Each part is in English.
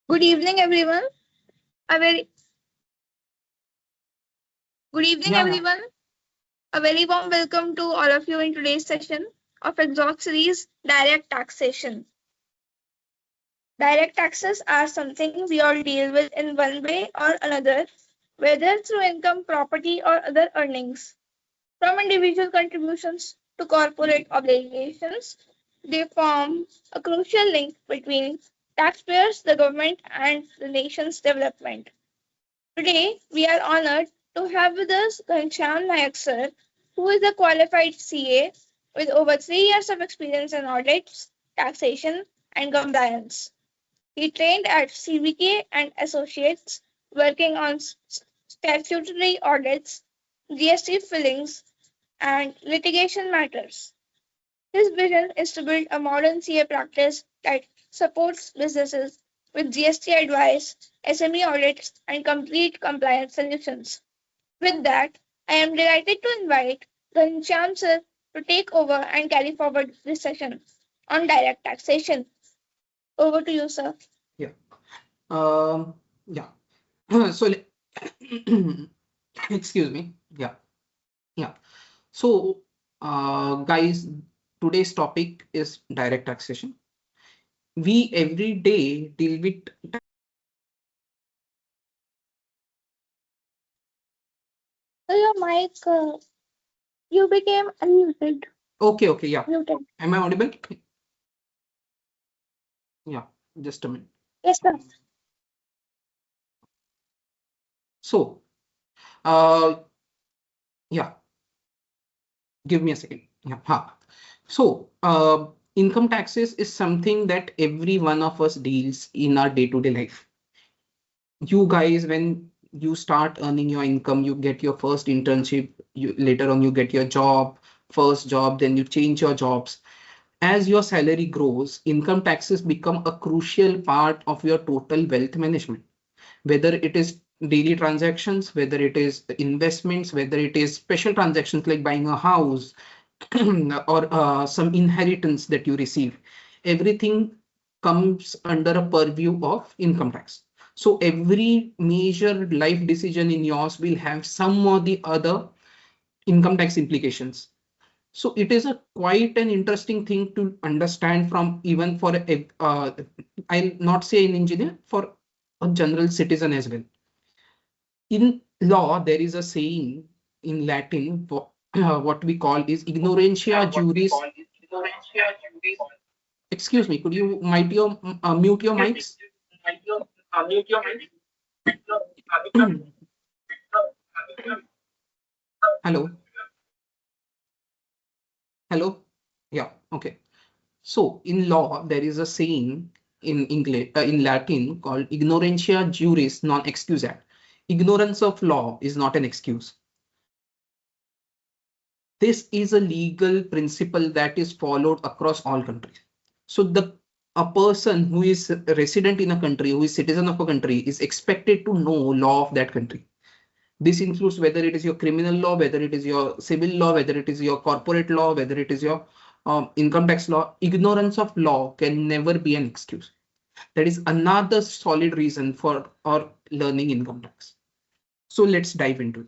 Good evening, everyone. A very good evening, Yeah, yeah. everyone. A very warm welcome to all of you in today's session of Exhort series Direct Taxation. Direct taxes are something we all deal with in one way or another, whether through income, property, or other earnings. From individual contributions to corporate obligations, they form a crucial link between taxpayers, the government, and the nation's development. Today, we are honored to have with us Ghanshyam Nayak sir, who is a qualified CA with over 3 years of experience in audits, taxation, and compliance. He trained at CVK and Associates, working on statutory audits, GST fillings, and litigation matters. His vision is to build a modern CA practice that supports businesses with GST advice, SME audits, and complete compliance solutions. With that, I am delighted to invite Ghanshyam sir to take over and carry forward this session on direct taxation. Over to you, sir. Yeah. Yeah. So, excuse me. Yeah. Yeah. So, guys, today's topic is direct taxation. We every day deal with. So your mic, you became unmuted. Okay. Okay. Yeah. Muted. Am I audible? Yeah. Just a minute. Yes, sir. So, uh, yeah. Give me a second. Yeah. So, income taxes is something that every one of us deals in our day-to-day life. You guys, when you start earning your income, you get your first internship, you later on you get your job, first job, then you change your jobs. As your salary grows, income taxes become a crucial part of your total wealth management, whether it is daily transactions, whether it is investments, whether it is special transactions like buying a house or some inheritance that you receive. Everything comes under a purview of income tax. So every major life decision in yours will have some or the other income tax implications. So it is a quite an interesting thing to understand from even for a, I'll not say an engineer, for a general citizen as well. In law, there is a saying in Latin, what we call is ignorantia juris. Excuse me, could you mute your mics? Hello, hello. Yeah, okay. So in law, there is a saying in English, in Latin called ignorantia juris non excusat. Ignorance of law is not an excuse. This is a legal principle that is followed across all countries. So a person who is a resident in a country, who is citizen of a country, is expected to know law of that country. This includes whether it is your criminal law, whether it is your civil law, whether it is your corporate law, whether it is your income tax law. Ignorance of law can never be an excuse. That is another solid reason for our learning income tax. So let's dive into it.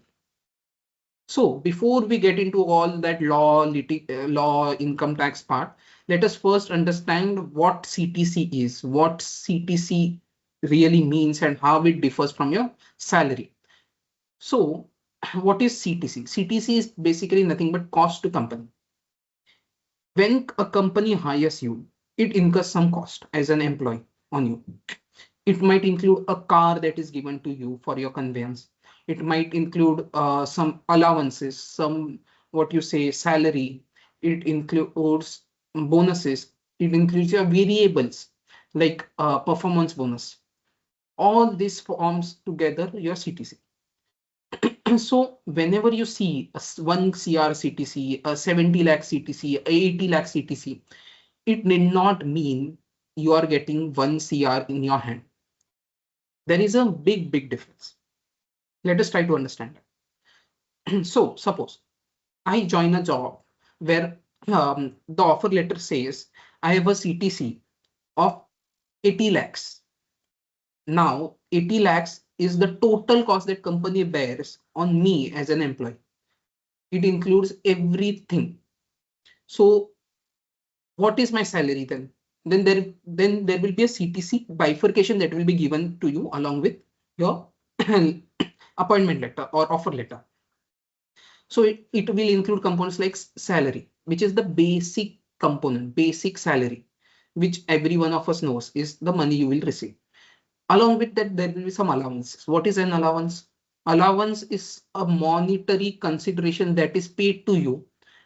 So before we get into all that law income tax part, let us first understand what CTC is, what CTC really means and how it differs from your salary. So what is CTC? CTC is basically nothing but cost to company. When a company hires you, it incurs some cost as an employee on you. It might include a car that is given to you for your conveyance. It might include some allowances, some what you say salary. It includes bonuses. It includes your variables like performance bonus. All this forms together your CTC. So whenever you see a 1 CR CTC, a 70 lakh CTC, a 80 lakh CTC, it need not mean you are getting 1 CR in your hand. There is a big difference. Let us try to understand that. So suppose I join a job where the offer letter says I have a CTC of 80 lakhs. Now 80 lakhs is the total cost that company bears on me as an employee. It includes everything. So what is my salary then? Then there will be a CTC bifurcation that will be given to you along with your appointment letter or offer letter. So it will include components like salary, which is the basic component, basic salary, which every one of us knows is the money you will receive. Along with that, there will be some allowances. What is an allowance? Allowance is a monetary consideration that is paid to you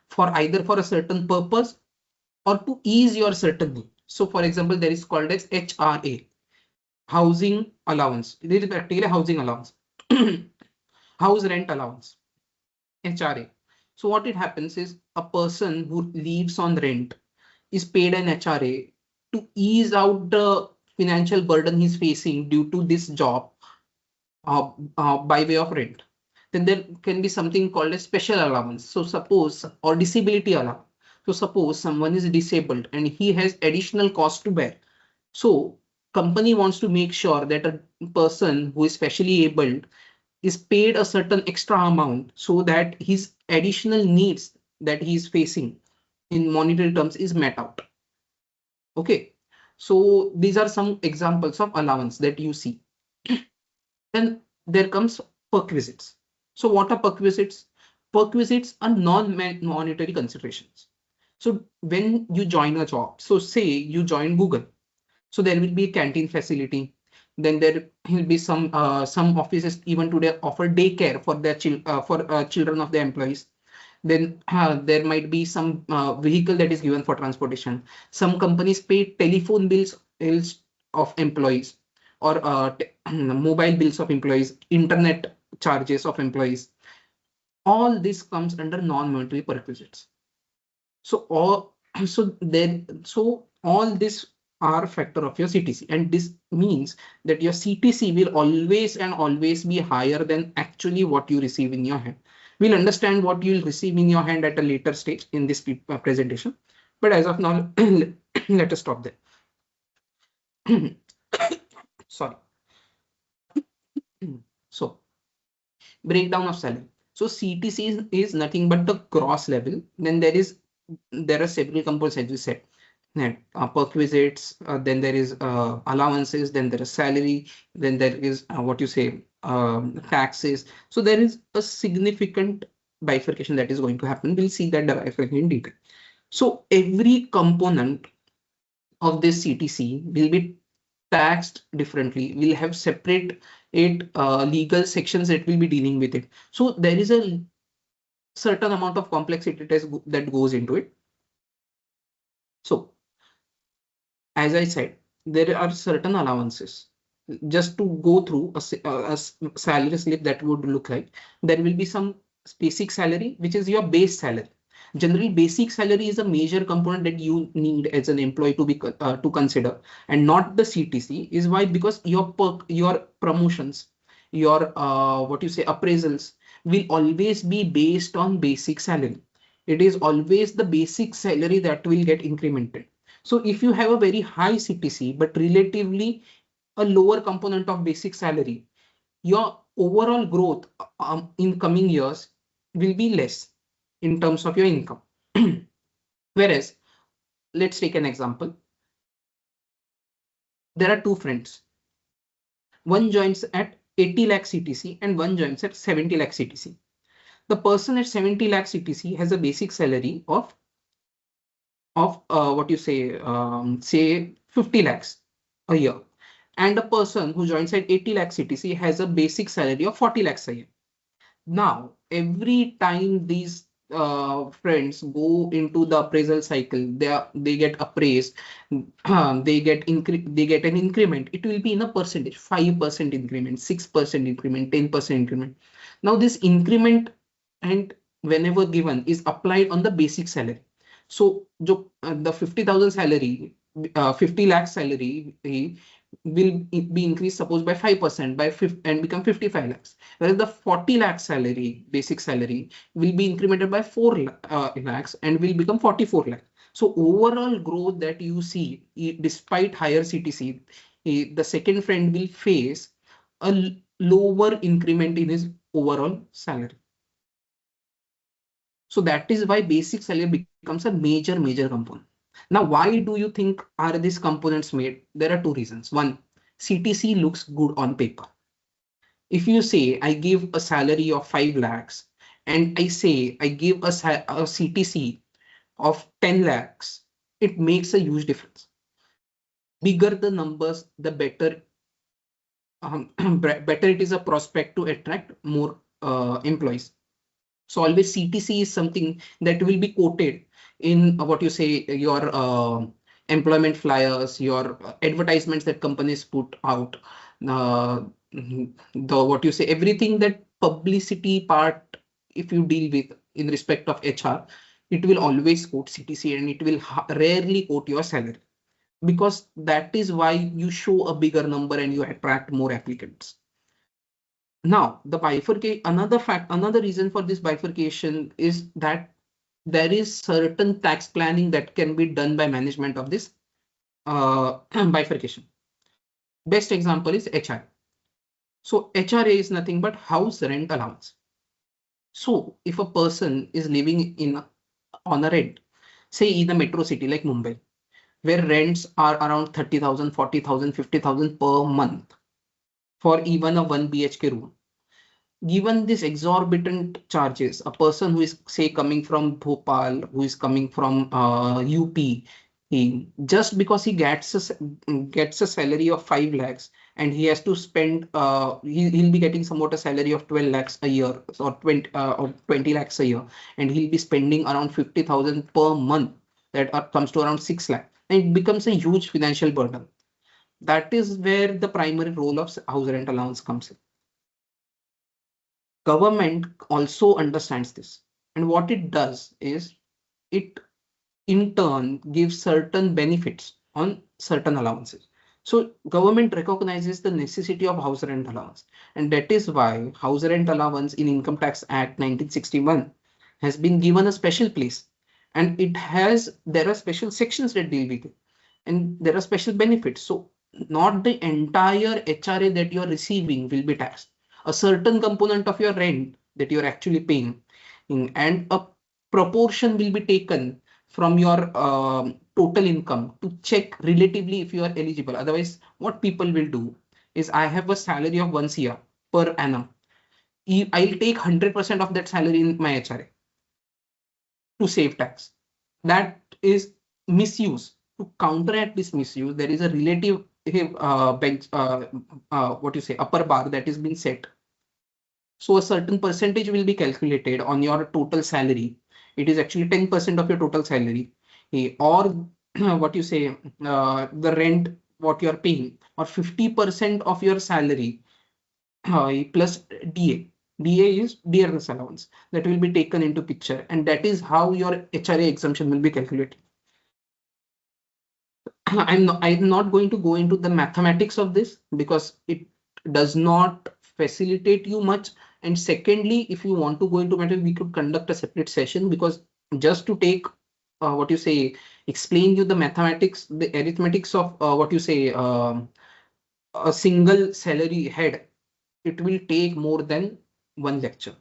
for either for a certain purpose or to ease your certain need. So for example, there is called as HRA, housing allowance. It is practically housing allowance, house rent allowance, HRA. So what it happens is a person who lives on rent is paid an HRA to ease out the financial burden he's facing due to this job by way of rent. Then there can be something called a special allowance. So suppose, or disability allowance. So suppose someone is disabled and he has additional cost to bear. So company wants to make sure that a person who is specially abled is paid a certain extra amount so that his additional needs that he is facing in monetary terms is met out. Okay. So these are some examples of allowance that you see. Then there comes perquisites. So what are perquisites? Perquisites are non-monetary considerations. So when you join a job, so say you join Google, so there will be a canteen facility. Then there will be some offices even today offer daycare for their children of the employees. Then there might be some vehicle that is given for transportation. Some companies pay telephone bills of employees, or mobile bills of employees, internet charges of employees. All this comes under non-monetary perquisites. So all so all this are factor of your CTC, and this means that your CTC will always and always be higher than actually what you receive in your hand. We'll understand what you'll receive in your hand at a later stage in this presentation, but as of now, let us stop there. Sorry. So breakdown of salary. So CTC is nothing but the gross level. Then there are several components, as we said. Perquisites, then there is allowances, then there is salary, then there is what you say taxes. So there is a significant bifurcation that is going to happen. We'll see that bifurcation in detail. So every component of this CTC will be taxed differently. We'll have separate legal sections that will be dealing with it. So there is a certain amount of complexity that goes into it. So as I said, there are certain allowances. Just to go through a salary slip that would look like, there will be some basic salary, which is your base salary. Generally, basic salary is a major component that you need as an employee to consider, and not the CTC. Is why? Because your promotions, your what you say appraisals will always be based on basic salary. It is always the basic salary that will get incremented. So if you have a very high CTC, but relatively a lower component of basic salary, your overall growth in coming years will be less in terms of your income. Whereas, let's take an example. There are two friends. One joins at 80 lakh CTC and one joins at 70 lakh CTC. The person at 70 lakh CTC has a basic salary of what you say 50 lakhs a year, and a person who joins at 80 lakh CTC has a basic salary of 40 lakhs a year. Now every time these friends go into the appraisal cycle, they get appraised, they get an increment. It will be in a percentage, 5% increment, 6% increment, 10% increment. Now this increment, and whenever given, is applied on the basic salary. So the 50,000 salary, 50 lakh salary will be increased, suppose by 5% by 50 and become 55 lakhs. Whereas the 40 lakh salary, basic salary, will be incremented by 4 lakhs and will become 44 lakhs. So overall growth that you see, despite higher CTC, the second friend will face a lower increment in his overall salary. So that is why basic salary becomes a major component. Now, why do you think are these components made? There are two reasons. One, CTC looks good on paper. If you say I give a salary of 5 lakhs and I say I give a CTC of 10 lakhs, it makes a huge difference. Bigger the numbers, the better better it is a prospect to attract more employees. So always CTC is something that will be quoted in what you say your employment flyers, your advertisements that companies put out, the what you say everything that publicity part. If you deal with in respect of HR, it will always quote CTC and it will rarely quote your salary, because that is why you show a bigger number and you attract more applicants. Now, the bifurcation, another reason for this bifurcation is that there is certain tax planning that can be done by management of this bifurcation. Best example is HRA. So HRA is nothing but house rent allowance. So if a person is living on a rent, say in a metro city like Mumbai, where rents are around 30,000, 40,000, 50,000 per month for even a 1 BHK room. Given these exorbitant charges, a person who is say coming from Bhopal, who is coming from UP, just because he gets a salary of 5 lakhs and he has to spend, he'll be getting somewhat a salary of 12 lakhs a year or 20 lakhs a year, and he'll be spending around 50,000 per month. That comes to around 6 lakhs, and it becomes a huge financial burden. That is where the primary role of house rent allowance comes in. Government also understands this, and what it does is it in turn gives certain benefits on certain allowances. So government recognizes the necessity of house rent allowance, and that is why house rent allowance in Income Tax Act 1961 has been given a special place, and there are special sections that deal with it, and there are special benefits. So not the entire HRA that you are receiving will be taxed. A certain component of your rent that you're actually paying, and a proportion will be taken from your total income to check relatively if you are eligible. Otherwise, what people will do is, I have a salary of 1 CR per annum. I'll take 100% of that salary in my HRA to save tax. That is misuse. To counteract this misuse, there is a relative what you say upper bar that is being set. So a certain percentage will be calculated on your total salary. It is actually 10% of your total salary, or what you say the rent what you are paying, or 50% of your salary plus DA. DA is dearness allowance, that will be taken into picture, and that is how your HRA exemption will be calculated. I'm not going to go into the mathematics of this because it does not facilitate you much. And secondly, if you want to go into matter, we could conduct a separate session, because just to take what you say, explain you the mathematics, the arithmetics of what you say a single salary head, it will take more than one lecture.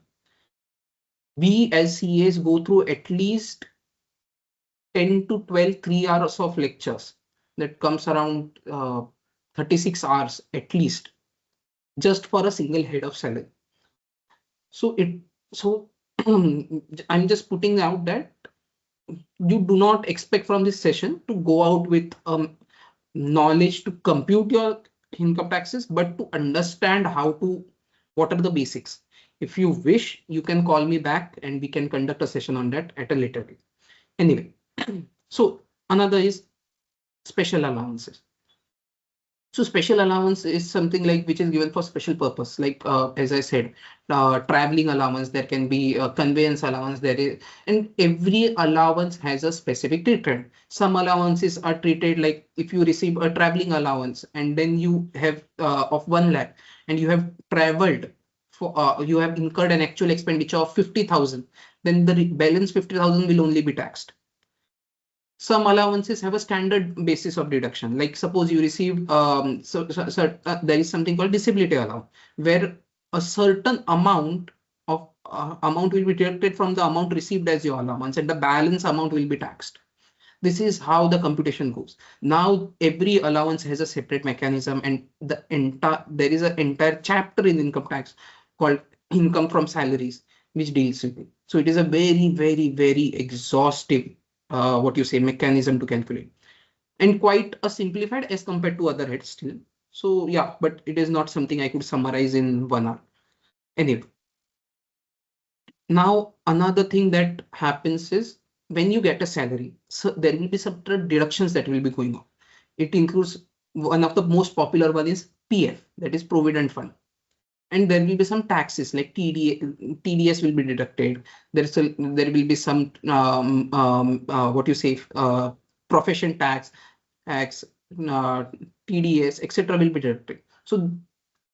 We as CAs go through at least 10 to 12 3 hours of lectures. That comes around 36 hours at least, just for a single head of salary. So I'm just putting out that you do not expect from this session to go out with knowledge to compute your income taxes, but to understand what are the basics. If you wish, you can call me back and we can conduct a session on that at a later date. Anyway, so another is special allowances. So special allowance is something like which is given for special purpose, like as I said, traveling allowance. There can be conveyance allowance. There is, and every allowance has a specific treatment. Some allowances are treated like if you receive a traveling allowance and then you have of 1 lakh and you have traveled for you have incurred an actual expenditure of 50,000, then the balance 50,000 will only be taxed. Some allowances have a standard basis of deduction. Like suppose you receive there is something called disability allowance, where a certain amount will be deducted from the amount received as your allowance, and the balance amount will be taxed. This is how the computation goes. Now every allowance has a separate mechanism, and there is an entire chapter in income tax called income from salaries, which deals with it. So it is a very, very, very exhaustive what you say mechanism to calculate, and quite a simplified as compared to other heads still. So yeah, but it is not something I could summarize in 1 hour. Anyway, now another thing that happens is when you get a salary, so there will be some deductions that will be going on. It includes, one of the most popular one is PF, that is Provident Fund. And there will be some taxes like TDS will be deducted. There will be some what you say profession tax, TDS, etc. will be deducted. So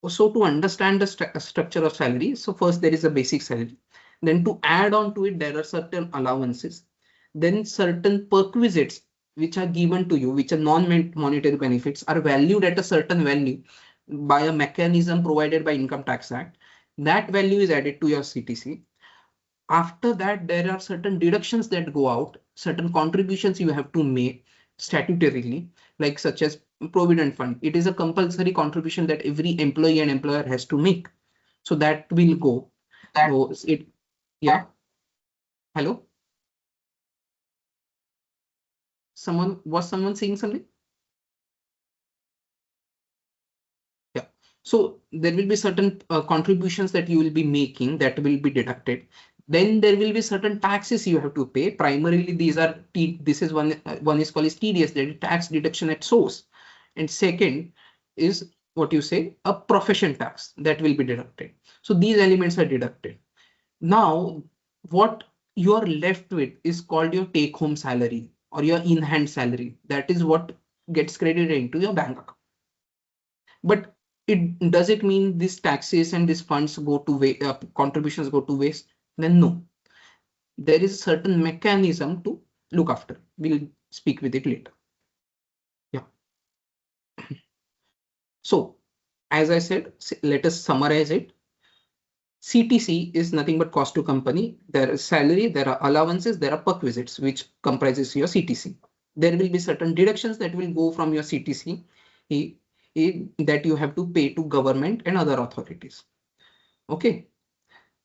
to understand the structure of salary, so first there is a basic salary. Then to add on to it, there are certain allowances. Then certain perquisites which are given to you, which are non-monetary benefits, are valued at a certain value by a mechanism provided by Income Tax Act. That value is added to your CTC. After that, there are certain deductions that go out, certain contributions you have to make statutorily, like such as Provident Fund. It is a compulsory contribution that every employee and employer has to make. So that will go. So yeah. Hello? Was someone saying something? Yeah. So there will be certain contributions that you will be making that will be deducted. Then there will be certain taxes you have to pay. Primarily, this is one is called as TDS, that is tax deduction at source. And second is what you say, a profession tax that will be deducted. So these elements are deducted. Now, what you are left with is called your take home salary or your in hand salary. That is what gets credited into your bank account. But does it mean these taxes and these funds go to waste, contributions go to waste? Then no. There is a certain mechanism to look after. We'll speak with it later. Yeah. So, as I said, let us summarize it. CTC is nothing but cost to company. There is salary, there are allowances, there are perquisites, which comprises your CTC. There will be certain deductions that will go from your CTC that you have to pay to government and other authorities. Okay.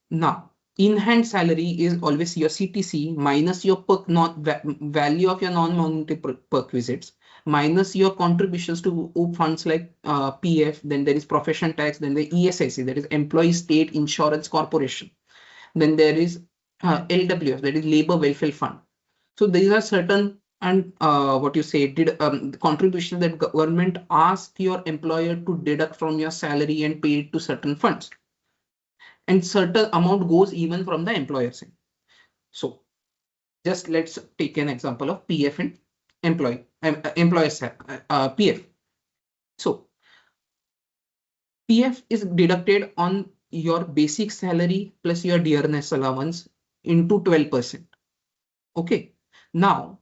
Now, in-hand salary is always your CTC minus your value of your non-monetary perquisites minus your contributions to funds like PF. Then there is profession tax. Then the ESIC, that is Employee State Insurance Corporation. Then there is LWF, that is Labor Welfare Fund. So these are certain and what you say contributions that government asks your employer to deduct from your salary and pay it to certain funds. And certain amount goes even from the employer side. So just let's take an example of PF and employer PF. So PF is deducted on your basic salary plus your dearness allowance into 12%. Okay. Now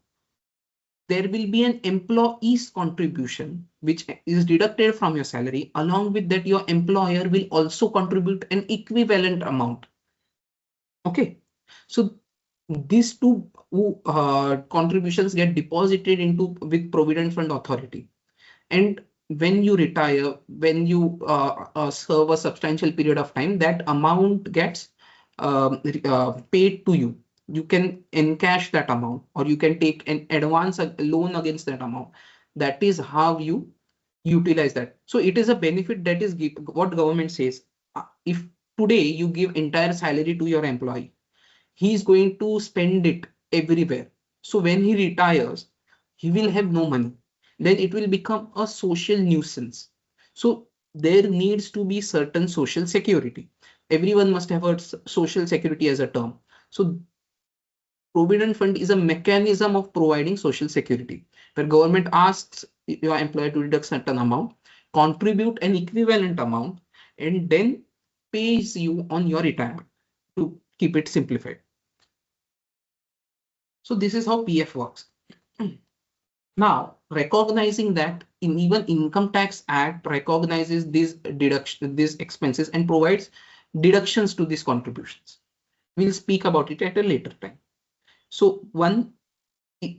there will be an employee's contribution which is deducted from your salary. Along with that, your employer will also contribute an equivalent amount. Okay, so these two contributions get deposited into with Provident Fund Authority, and when you retire, when you serve a substantial period of time, that amount gets paid to you. You can encash that amount, or you can take an advance loan against that amount. That is how you utilize that. So it is a benefit that is what government says. If today you give entire salary to your employee, he is going to spend it everywhere. So when he retires, he will have no money. Then it will become a social nuisance. So there needs to be certain social security. Everyone must have a social security as a term. So Provident Fund is a mechanism of providing social security, where government asks your employer to deduct certain amount, contribute an equivalent amount, and then pays you on your retirement, to keep it simplified. So this is how PF works. Now, recognizing that in even Income Tax Act recognizes these these expenses and provides deductions to these contributions. We'll speak about it at a later time. So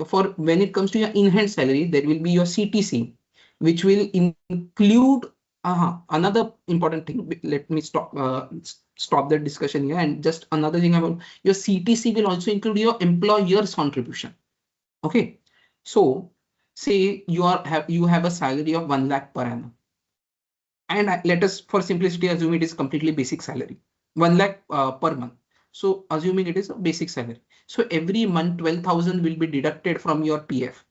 for when it comes to your in-hand salary, there will be your CTC, which will include another important thing. Let me stop the discussion here, and just another thing about your CTC will also include your employer's contribution. Okay, so say you have a salary of 1 lakh per annum, and let us for simplicity assume it is completely basic salary, 1 lakh per month. So assuming it is a basic salary, so every month 12,000 will be deducted from your PF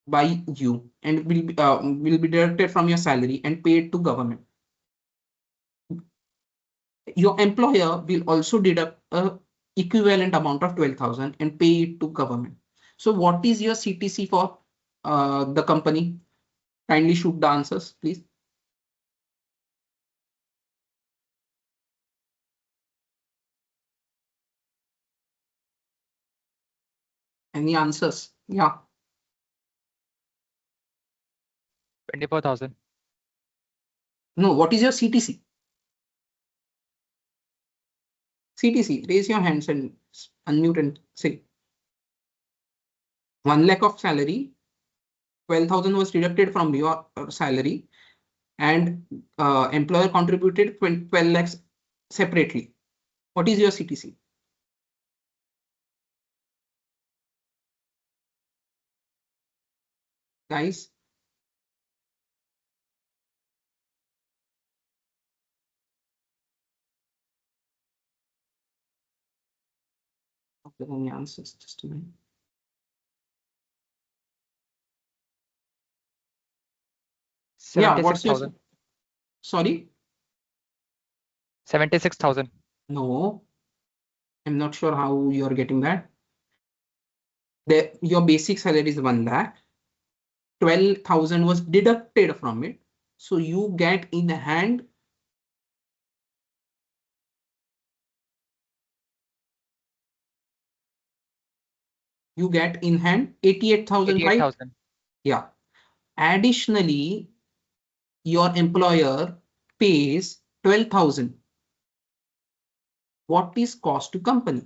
by you, and will be deducted from your salary and paid to government. Your employer will also deduct a equivalent amount of 12,000 and pay it to government. So what is your CTC for the company? Kindly shoot the answers, please. Any answers? Yeah. 24,000. No, what is your CTC? CTC, raise your hands and unmute and say. 1 lakh of salary, 12,000 was deducted from your salary, and employer contributed 12 lakhs separately. What is your CTC? Guys? Any answers? Just a minute. Yeah, what's your... 76,000. Sorry? 76,000. No, I'm not sure how you're getting that. Your basic salary is 1 lakh. 12,000 was deducted from it. So you get in hand 88,000, right? 88,000. Yeah. Additionally, your employer pays 12,000. What is cost to company?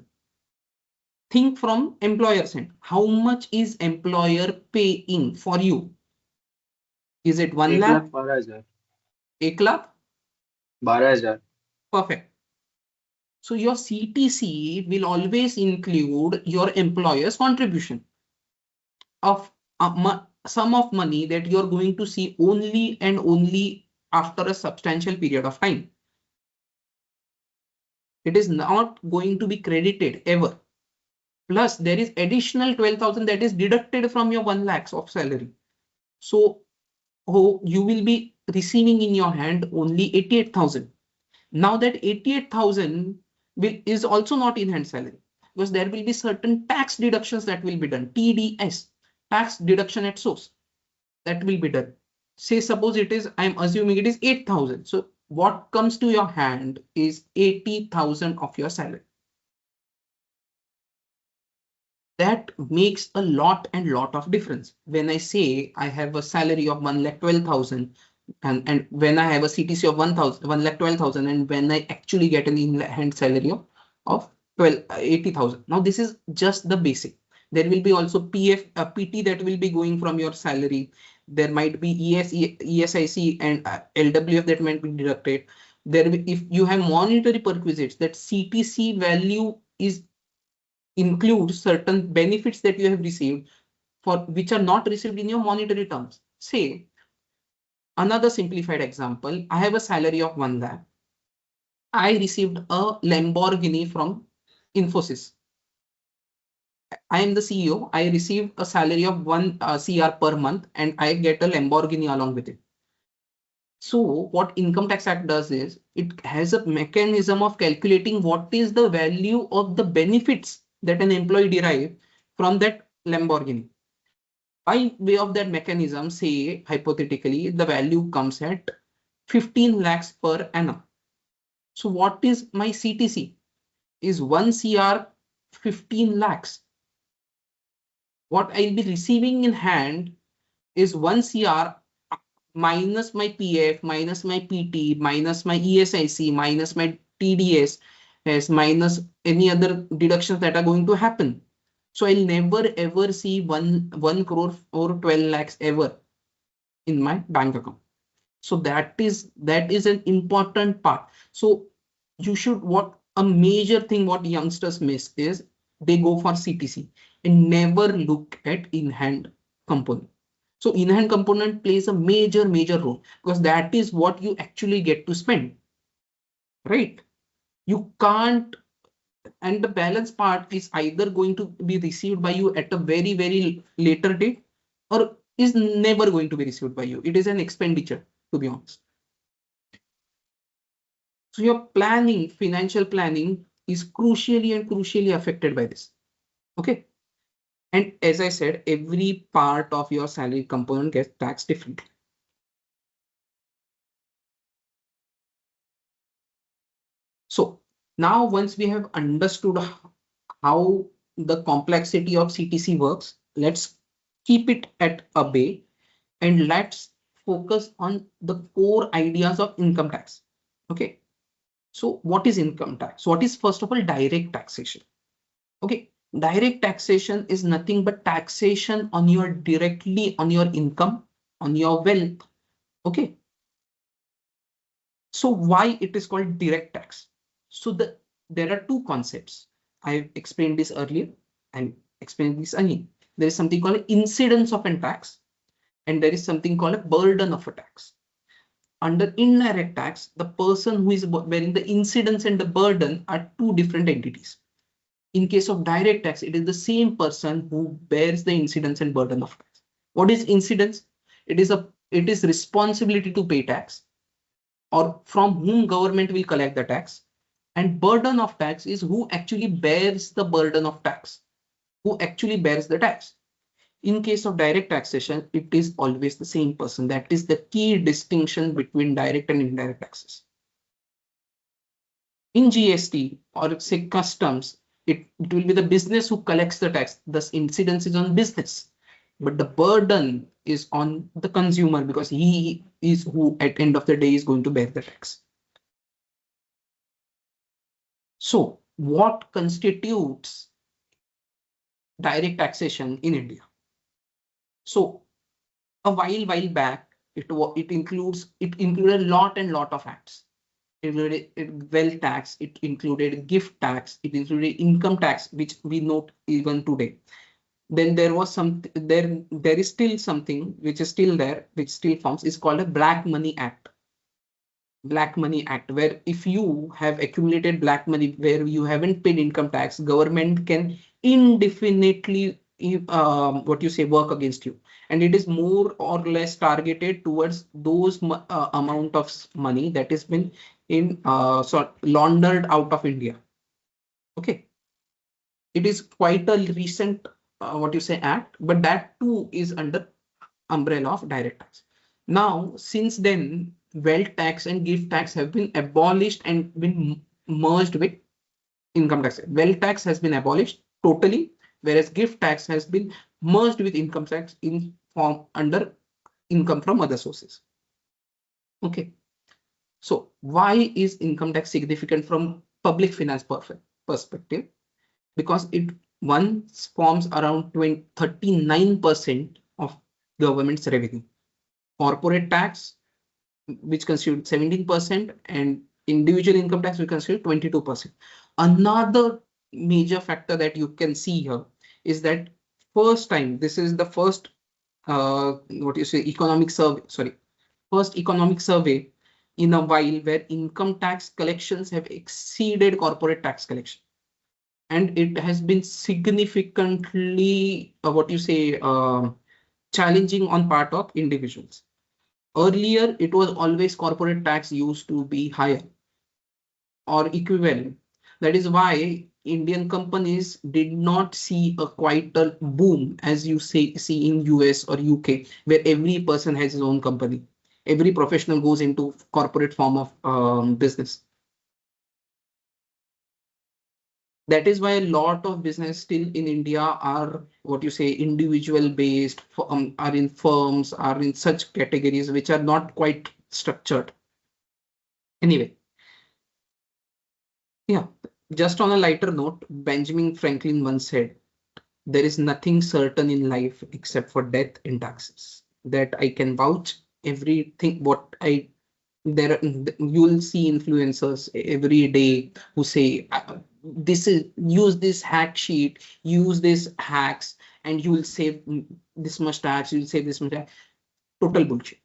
Think from employer's end. How much is employer paying for you? Is it 1 lakh? 12,000. 1 lakh? 12,000. Perfect. So your CTC will always include your employer's contribution of a sum of money that you're going to see only and only after a substantial period of time. It is not going to be credited ever. Plus, there is additional 12,000 that is deducted from your 1 lakhs of salary. So you will be receiving in your hand only 88,000. Now that 88,000 is also not in hand salary, because there will be certain tax deductions that will be done. TDS, tax deduction at source, that will be done. Say suppose it is, I'm assuming it is 8,000. So what comes to your hand is 80,000 of your salary. That makes a lot of difference. When I say I have a salary of 1,12,000 and when I have a CTC of 1,12,000 and when I actually get an in-hand salary of 80,000. Now this is just the basic. There will be also PT that will be going from your salary. There might be ESIC and LWF that might be deducted. If you have monetary perquisites, that CTC value includes certain benefits that you have received for which are not received in your monetary terms. Say, another simplified example, I have a salary of 1 lakh. I received a Lamborghini from Infosys. I am the CEO. I receive a salary of 1 CR per month and I get a Lamborghini along with it. So what Income Tax Act does is it has a mechanism of calculating what is the value of the benefits that an employee derive from that Lamborghini. By way of that mechanism, say hypothetically, the value comes at 15 lakhs per annum. So what is my CTC? Is 1 CR 15 lakhs. what I'll be receiving in hand is 1 CR minus my PF, minus my PT, minus my ESIC, minus my TDS, as minus any other deductions that are going to happen. So I'll never ever see 1 crore or 12 lakhs ever in my bank account. So that is an important part. So you should, what a major thing what youngsters miss is they go for CTC and never look at in-hand component. So in-hand component plays a major role because that is what you actually get to spend, right? You can't, and the balance part is either going to be received by you at a very later date or is never going to be received by you. It is an expenditure, to be honest. So your planning, financial planning is crucially affected by this. Okay. And as I said, every part of your salary component gets taxed differently. So now once we have understood how the complexity of CTC works, let's keep it at a bay and let's focus on the core ideas of income tax. Okay. So what is income tax? What is, first of all, direct taxation? Okay. Direct taxation is nothing but taxation on your directly on your income, on your wealth. Okay. So why it is called direct tax? So there are two concepts. I explained this earlier and explained this again. There is something called incidence of a tax and there is something called a burden of a tax. Under indirect tax, the person who is bearing the incidence and the burden are two different entities. In case of direct tax, it is the same person who bears the incidence and burden of tax. What is incidence? It is responsibility to pay tax, or from whom government will collect the tax. And burden of tax is who actually bears the burden of tax, who actually bears the tax. In case of direct taxation, it is always the same person. That is the key distinction between direct and indirect taxes. In GST or say customs, it will be the business who collects the tax. Thus, incidence is on business, but the burden is on the consumer because he is who at end of the day is going to bear the tax. So what constitutes direct taxation in India? So a while back, it included a lot of acts. It included wealth tax, it included gift tax, it included income tax, which we note even today. Then there was there is still something which is still there, which still forms, is called a Black Money Act. Black Money Act, where if you have accumulated black money where you haven't paid income tax, government can indefinitely work against you, and it is more or less targeted towards those amount of money that has been laundered out of India. Okay, it is quite a recent act, but that too is under umbrella of direct tax. Now, since then, wealth tax and gift tax have been abolished and been merged with income tax. Wealth tax has been abolished totally, whereas gift tax has been merged with income tax in form under income from other sources. Okay. So why is income tax significant from public finance perspective? Because it once forms around 39% of government's revenue. Corporate tax, which constitutes 17%, and individual income tax, which constitutes 22%. Another major factor that you can see here is that this is the first economic survey in a while where income tax collections have exceeded corporate tax collection. And it has been significantly challenging on part of individuals. Earlier, it was always corporate tax used to be higher or equivalent. That is why Indian companies did not see quite a boom as you see in US or UK, where every person has his own company. Every professional goes into corporate form of business. That is why a lot of business still in India are what you say individual based, are in firms, are in such categories which are not quite structured. Anyway, yeah, just on a lighter note, Benjamin Franklin once said, there is nothing certain in life except for death and taxes. That I can vouch. Everything what I there you'll see influencers every day who say this is use this hack sheet, use this hacks, and you will save this much tax, you'll save this much tax. Total bullshit.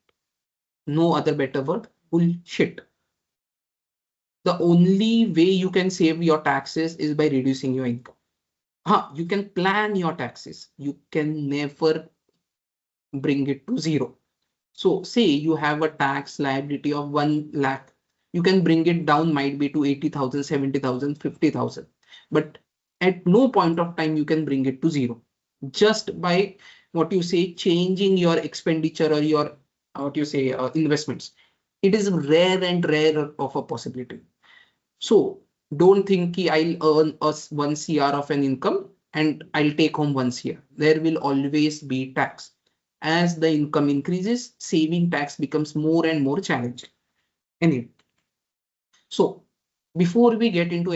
No other better word. Bullshit. The only way you can save your taxes is by reducing your income. You can plan your taxes. You can never bring it to zero. So say you have a tax liability of 1 lakh, you can bring it down might be to 80,000, 70,000, 50,000. But at no point of time you can bring it to zero. Just by what you say, changing your expenditure or your what you say investments. It is rare and rare of a possibility. So don't think ki I'll earn us 1 CR of an income and I'll take home 1 CR. There will always be tax. As the income increases, saving tax becomes more and more challenging. Anyway, so before we get into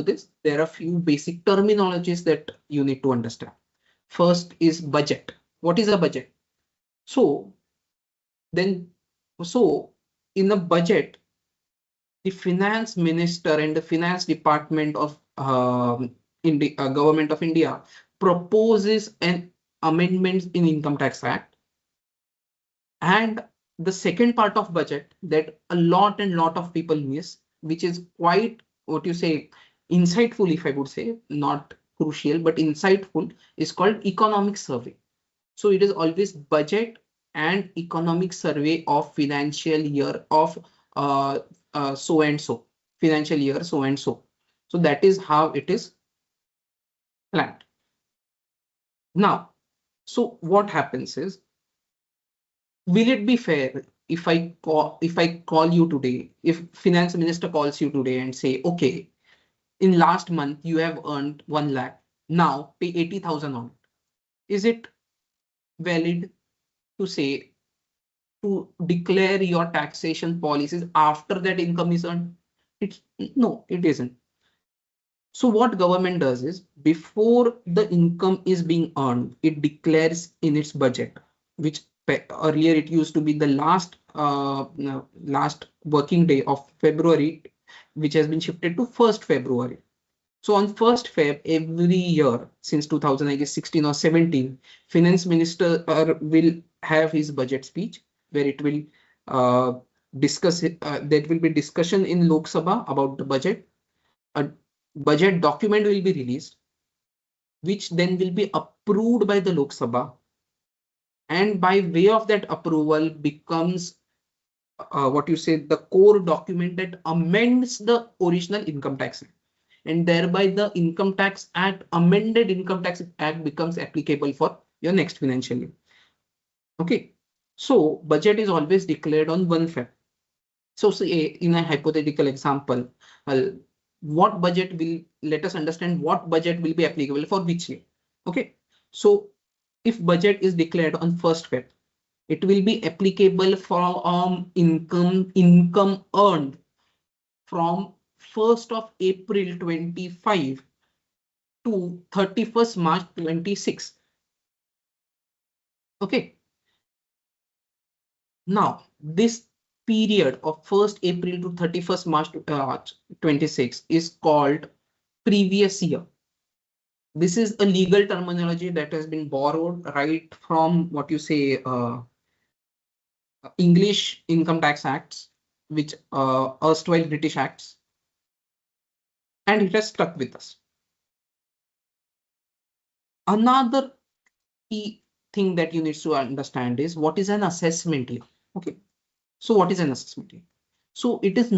this, there are a few basic terminologies that you need to understand. First is budget. What is a budget? So then, so in a budget, the finance minister and the finance department of government of India proposes an amendment in Income Tax Act. And the second part of budget that a lot of people miss, which is quite what you say insightful, if I would say, not crucial but insightful, is called economic survey. So it is always budget and economic survey of financial year of so and so, financial year so and so. So that is how it is planned. Now, so what happens is, will it be fair if I call you today, if finance minister calls you today and say, okay, in last month you have earned 1 lakh, now pay 80,000 on it. Is it valid to say to declare your taxation policies after that income is earned? No, it isn't. So what government does is, before the income is being earned, it declares in its budget, which earlier it used to be the last working day of February, which has been shifted to 1st February. So on 1st Feb every year since 2016 or 17, finance minister will have his budget speech where it will discuss it. There will be discussion in Lok Sabha about the budget. A budget document will be released, which then will be approved by the Lok Sabha, and by way of that approval becomes what you say the core document that amends the original income tax act, and thereby the income tax act, amended income tax act, becomes applicable for your next financial year. Okay, so budget is always declared on 1 Feb. So say in a hypothetical example, well, what budget will, let us understand what budget will be applicable for which year. Okay, so if budget is declared on 1st Feb, it will be applicable for income earned from 1st of April 25 to 31st March 26. Okay. Now, this period of 1st April to 31st March 26 is called previous year. This is a legal terminology that has been borrowed right from what you say English Income Tax Acts, which erstwhile British Acts, and it has stuck with us. Another key thing that you need to understand is what is an assessment year. Okay, so what is an assessment year? So it is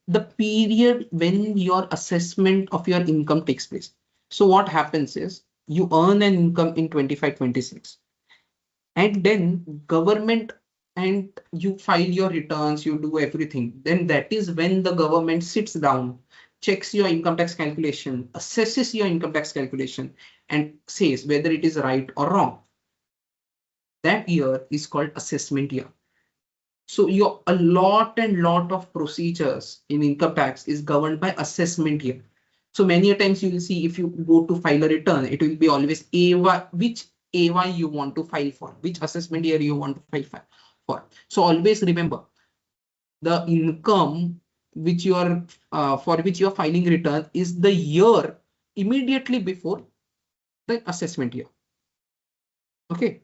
the period when your assessment of your income takes place. So what happens is you earn an income in 25-26, and then government, and you file your returns, you do everything. Then that is when the government sits down checks your income tax calculation, assesses your income tax calculation, and says whether it is right or wrong. That year is called assessment year. So a lot of procedures in income tax is governed by assessment year. So many times you will see if you go to file a return, it will be always AY, which AY you want to file for, which assessment year you want to file for. So always remember the income which you are for which you are filing return is the year immediately before the assessment year. Okay.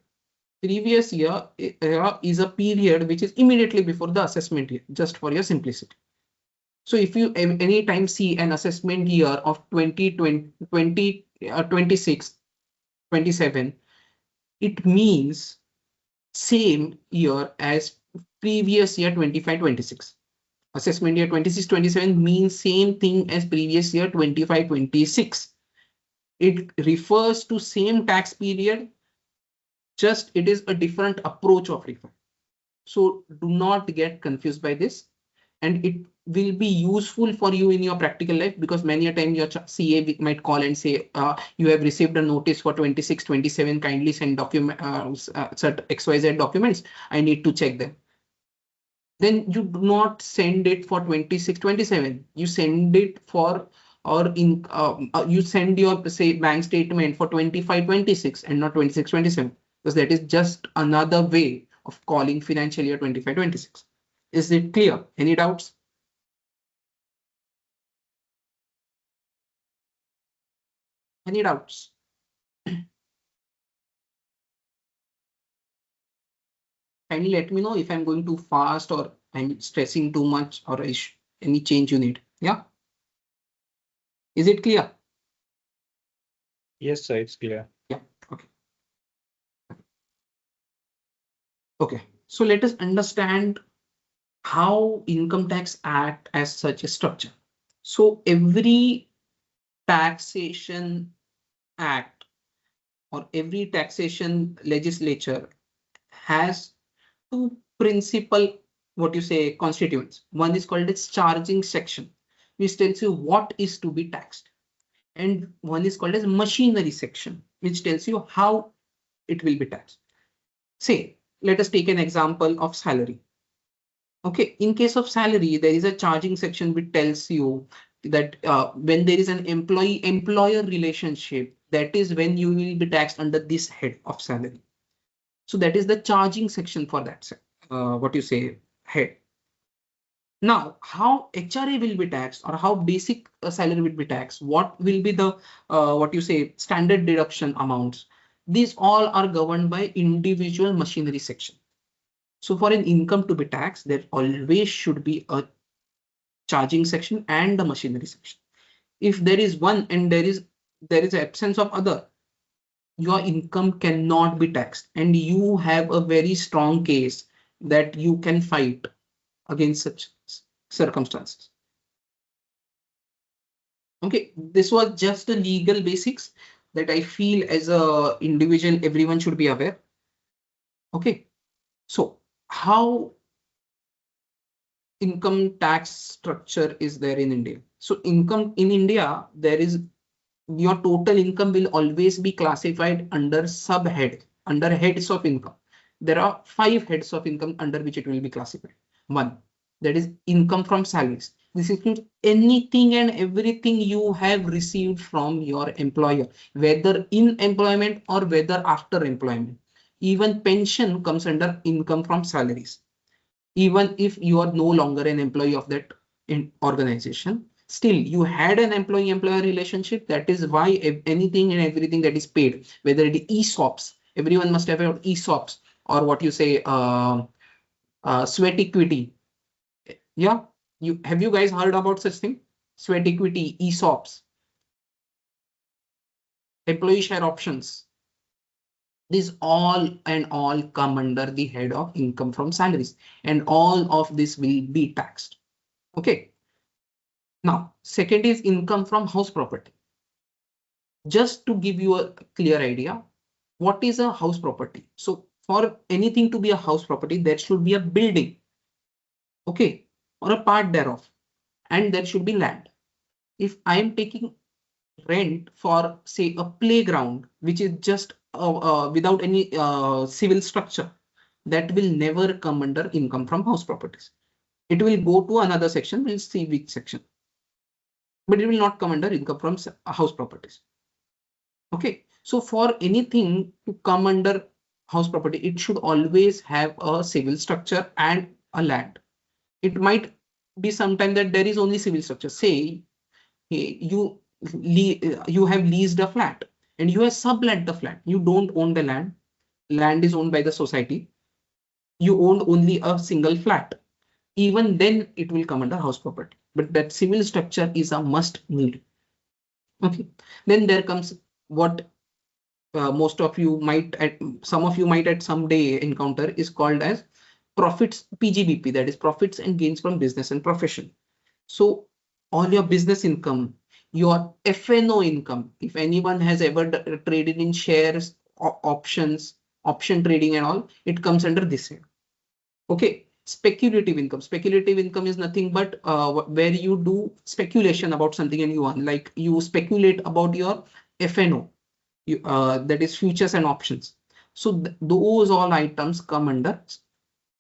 Previous year is a period which is immediately before the assessment year, just for your simplicity. So if you anytime see an assessment year of 26, 27, it means same year as previous year 25, 26. Assessment year 26, 27 means same thing as previous year 25, 26. It refers to same tax period, just it is a different approach of refund. So do not get confused by this, and it will be useful for you in your practical life, because many a time your CA might call and say you have received a notice for 26, 27, kindly send document XYZ documents, I need to check them. Then you do not send it for 26, 27, you send it for, or in you send your say bank statement for 25, 26 and not 26, 27, because that is just another way of calling financial year 25, 26. Is it clear? Any doubts? Any doubts? Kindly let me know if I'm going too fast or I'm stressing too much, or any change you need. Yeah. Is it clear? Yes, sir, it's clear. Yeah. Okay. Okay. So let us understand how Income Tax Act as such a structure. So every taxation act or every taxation legislature has two principal, what you say, constituents. One is called its charging section, which tells you what is to be taxed, and one is called as machinery section, which tells you how it will be taxed. Say, let us take an example of salary. Okay, in case of salary, there is a charging section which tells you that when there is an employee-employer relationship, that is when you will be taxed under this head of salary. So that is the charging section for that, what you say, head. Now, how HRA will be taxed, or how basic salary will be taxed, what will be the, what you say, standard deduction amounts, these all are governed by individual machinery section. So for an income to be taxed, there always should be a charging section and the machinery section. If there is one and there is absence of other, your income cannot be taxed, and you have a very strong case that you can fight against such circumstances. Okay, this was just the legal basics that I feel as a individual everyone should be aware. Okay, so how income tax structure is there in India? So income in India, there is, your total income will always be classified under subhead, under heads of income. There are 5 heads of income under which it will be classified. One, that is income from salaries. This includes anything and everything you have received from your employer, whether in employment or whether after employment. Even pension comes under income from salaries. Even if you are no longer an employee of that organization, still you had an employee-employer relationship. That is why anything and everything that is paid, whether it is ESOPs, everyone must have heard ESOPs, or what you say, sweat equity. Yeah, have you guys heard about such thing? Sweat equity, ESOPs, employee share options. These all come under the head of income from salaries, and all of this will be taxed. Okay. Now, second is income from house property. Just to give you a clear idea, what is a house property? So for anything to be a house property, there should be a building, okay, or a part thereof, and there should be land. if I am taking rent for say a playground, which is just without any civil structure, that will never come under income from house properties. It will go to another section, we'll see which section, but it will not come under income from house properties. Okay, so for anything to come under house property, it should always have a civil structure and a land. It might be sometime that there is only civil structure. Say you have leased a flat and you have sublet the flat. You don't own the land. Land is owned by the society. You own only a single flat. Even then it will come under house property. But that civil structure is a must need. Okay. Then there comes what most of you might, some of you might at some day encounter, is called as profits, PGBP, that is profits and gains from business and profession. So all your business income, your FNO income, if anyone has ever traded in shares, options, option trading and all, it comes under this head. Okay. Speculative income. Speculative income is nothing but where you do speculation about something and you earn, like you speculate about your FNO. That is futures and options. So those all items come under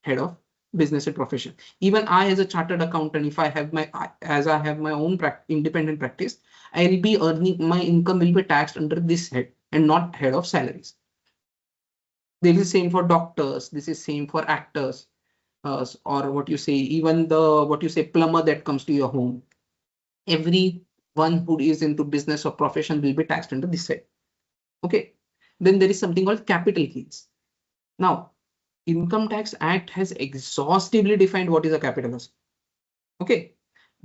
head of business and profession. Even I, as a chartered accountant, if I have my own independent practice, I'll be earning, my income will be taxed under this head and not head of salaries. This is same for doctors. This is same for actors, or what you say, even the plumber that comes to your home. Everyone who is into business or profession will be taxed under this head. Okay, then there is something called capital gains. Now, Income Tax Act has exhaustively defined what is a capital asset. Okay,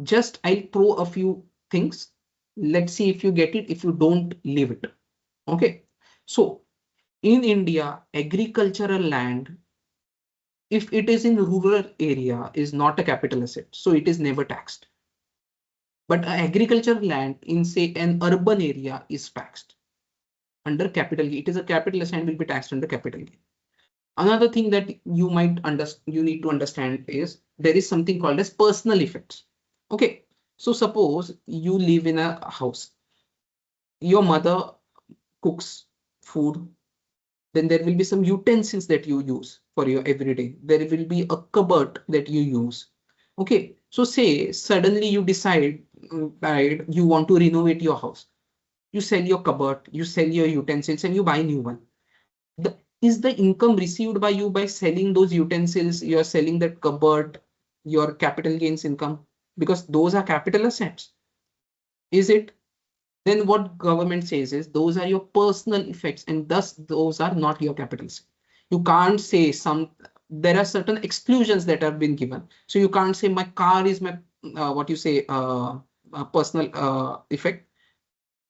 just I'll throw a few things. Let's see if you get it. If you don't, leave it. Okay, so in India, agricultural land, if it is in rural area, is not a capital asset, so it is never taxed. But agricultural land in say an urban area is taxed under capital gain. It is a capital asset and will be taxed under capital gain. Another thing that you might you need to understand is there is something called as personal effects. Okay, so suppose you live in a house, your mother cooks food, then there will be some utensils that you use for your everyday. There will be a cupboard that you use. Okay, so say suddenly you decide that you want to renovate your house. You sell your cupboard, you sell your utensils, and you buy a new one. Is the income received by you by selling those utensils, you're selling that cupboard, your capital gains income? Because those are capital assets. Is it? Then what government says is those are your personal effects and thus those are not your capital assets. You can't say there are certain exclusions that have been given. So you can't say my car is my, personal effect.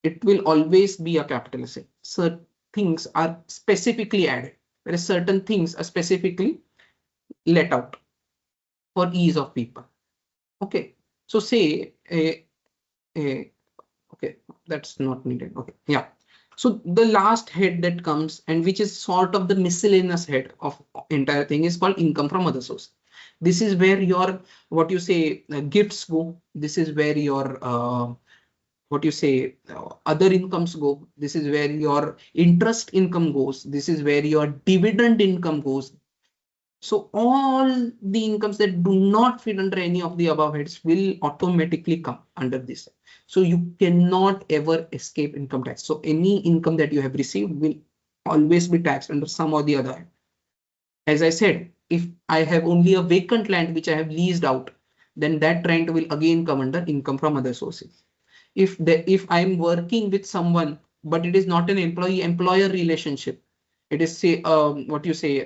It will always be a capital asset. So things are specifically added, whereas certain things are specifically let out for ease of people. Okay, so say okay, that's not needed. Okay, yeah. So the last head that comes and which is sort of the miscellaneous head of entire thing is called income from other source. This is where your gifts go. This is where your other incomes go. This is where your interest income goes. This is where your dividend income goes. So all the incomes that do not fit under any of the above heads will automatically come under this. So you cannot ever escape income tax. So any income that you have received will always be taxed under some or the other head. As I said, if I have only a vacant land which I have leased out, then that rent will again come under income from other sources. If I'm working with someone, but it is not an employee-employer relationship, it is say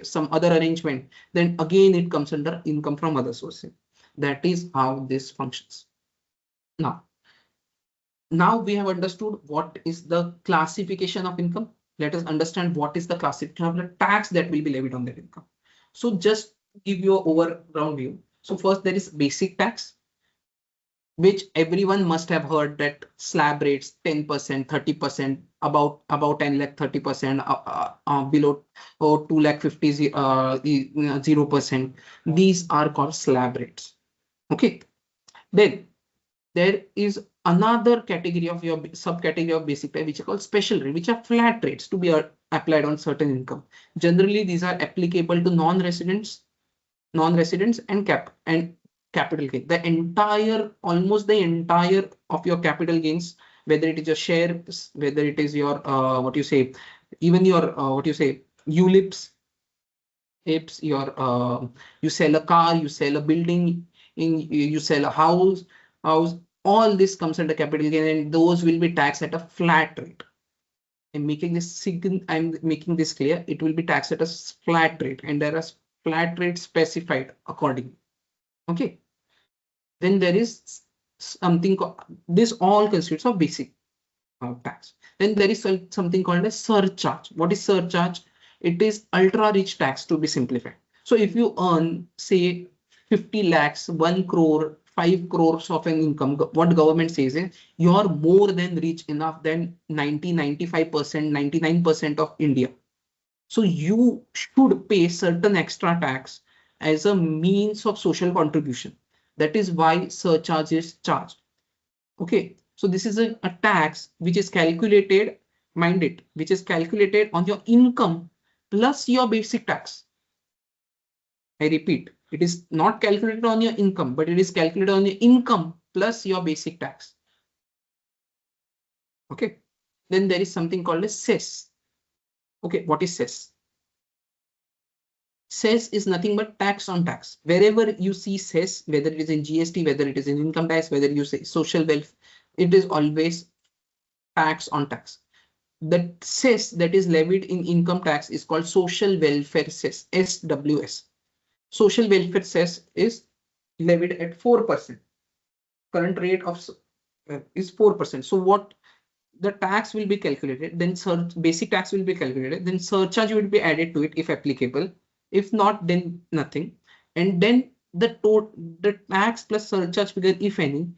some other arrangement, then again it comes under income from other sources. That is how this functions. Now we have understood what is the classification of income. Let us understand what is the classification of the tax that will be levied on that income. So just give you an overall view. So first there is basic tax, which everyone must have heard, that slab rates 10%, 30%, about 10 lakh 30%, below 2 lakh 50 0%. These are called slab rates. Okay. Then there is another category of your subcategory of basic tax, which are called special rate, which are flat rates to be applied on certain income. Generally, these are applicable to non-residents and capital gain. The entire, almost the entire of your capital gains, whether it is your shares, whether it is your even your ULIPs, IPs, your you sell a car, you sell a building, you sell a house, all this comes under capital gain, and those will be taxed at a flat rate. I'm making this clear. It will be taxed at a flat rate, and there are flat rates specified accordingly. Okay. Then there is something called, this all constitutes of basic tax. Then there is something called a surcharge. What is surcharge? It is ultra rich tax, to be simplified. So if you earn, say, 50 lakhs, 1 crore, 5 crores of an income, what government says is you are more than rich enough than 95%, 99% of India. So you should pay certain extra tax as a means of social contribution. That is why surcharge is charged. Okay, so this is a tax which is calculated, mind it, which is calculated on your income plus your basic tax. I repeat, it is not calculated on your income, but it is calculated on your income plus your basic tax. Okay, then there is something called a cess. Okay, what is cess? Cess is nothing but tax on tax. Wherever you see cess, whether it is in GST, whether it is in income tax, whether you say social wealth, it is always tax on tax. The cess that is levied in income tax is called social welfare cess, SWS. Social welfare cess is levied at 4%. Current rate of is 4%. So what the tax will be calculated, then basic tax will be calculated, then surcharge will be added to it if applicable. If not, then nothing. And then the tax plus surcharge figure, if any,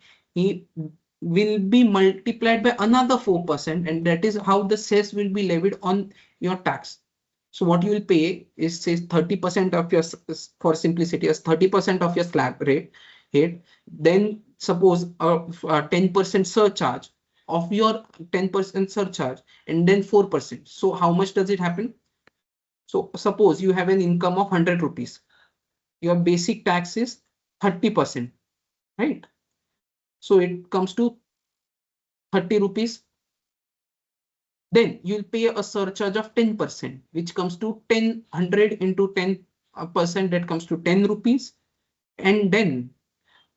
will be multiplied by another 4%, and that is how the cess will be levied on your tax. So what you will pay is, say, 30% of your, for simplicity, as 30% of your slab rate. Then suppose a 10% surcharge of your 10% surcharge, and then 4%. So how much does it happen? So suppose you have an income of 100 rupees. Your basic tax is 30%, right? So it comes to 30 rupees. Then you'll pay a surcharge of 10%, which comes to 100 into 10%, that comes to 10 rupees. And then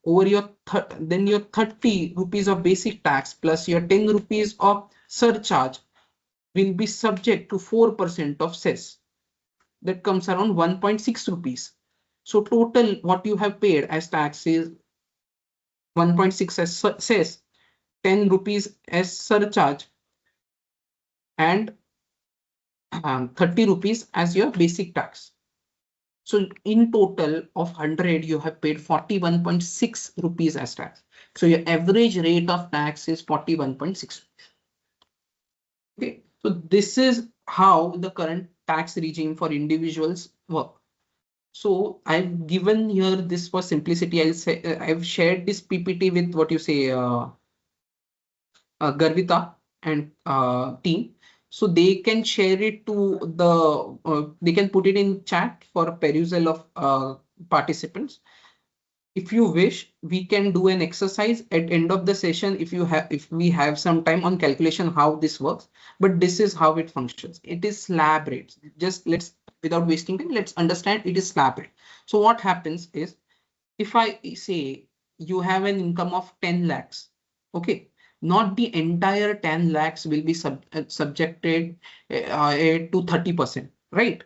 over your your 30 rupees of basic tax plus your 10 rupees of surcharge will be subject to 4% of cess. That comes around 1.6 rupees. So total what you have paid as tax is 1.6 as cess, 10 rupees as surcharge, and 30 rupees as your basic tax. So in total of 100, you have paid 41.6 rupees as tax. So your average rate of tax is 41.6. Okay, so this is how the current tax regime for individuals work. So I've given here this for simplicity. I'll say I've shared this PPT with Garvita and team, so they can share it to the they can put it in chat for perusal of participants. If you wish, we can do an exercise at end of the session if we have some time on calculation how this works. But this is how it functions. It is slab rates. Just without wasting time, let's understand it is slab rate. So what happens is, if I say you have an income of 10 lakhs, okay, not the entire 10 lakhs will be subjected to 30%, right?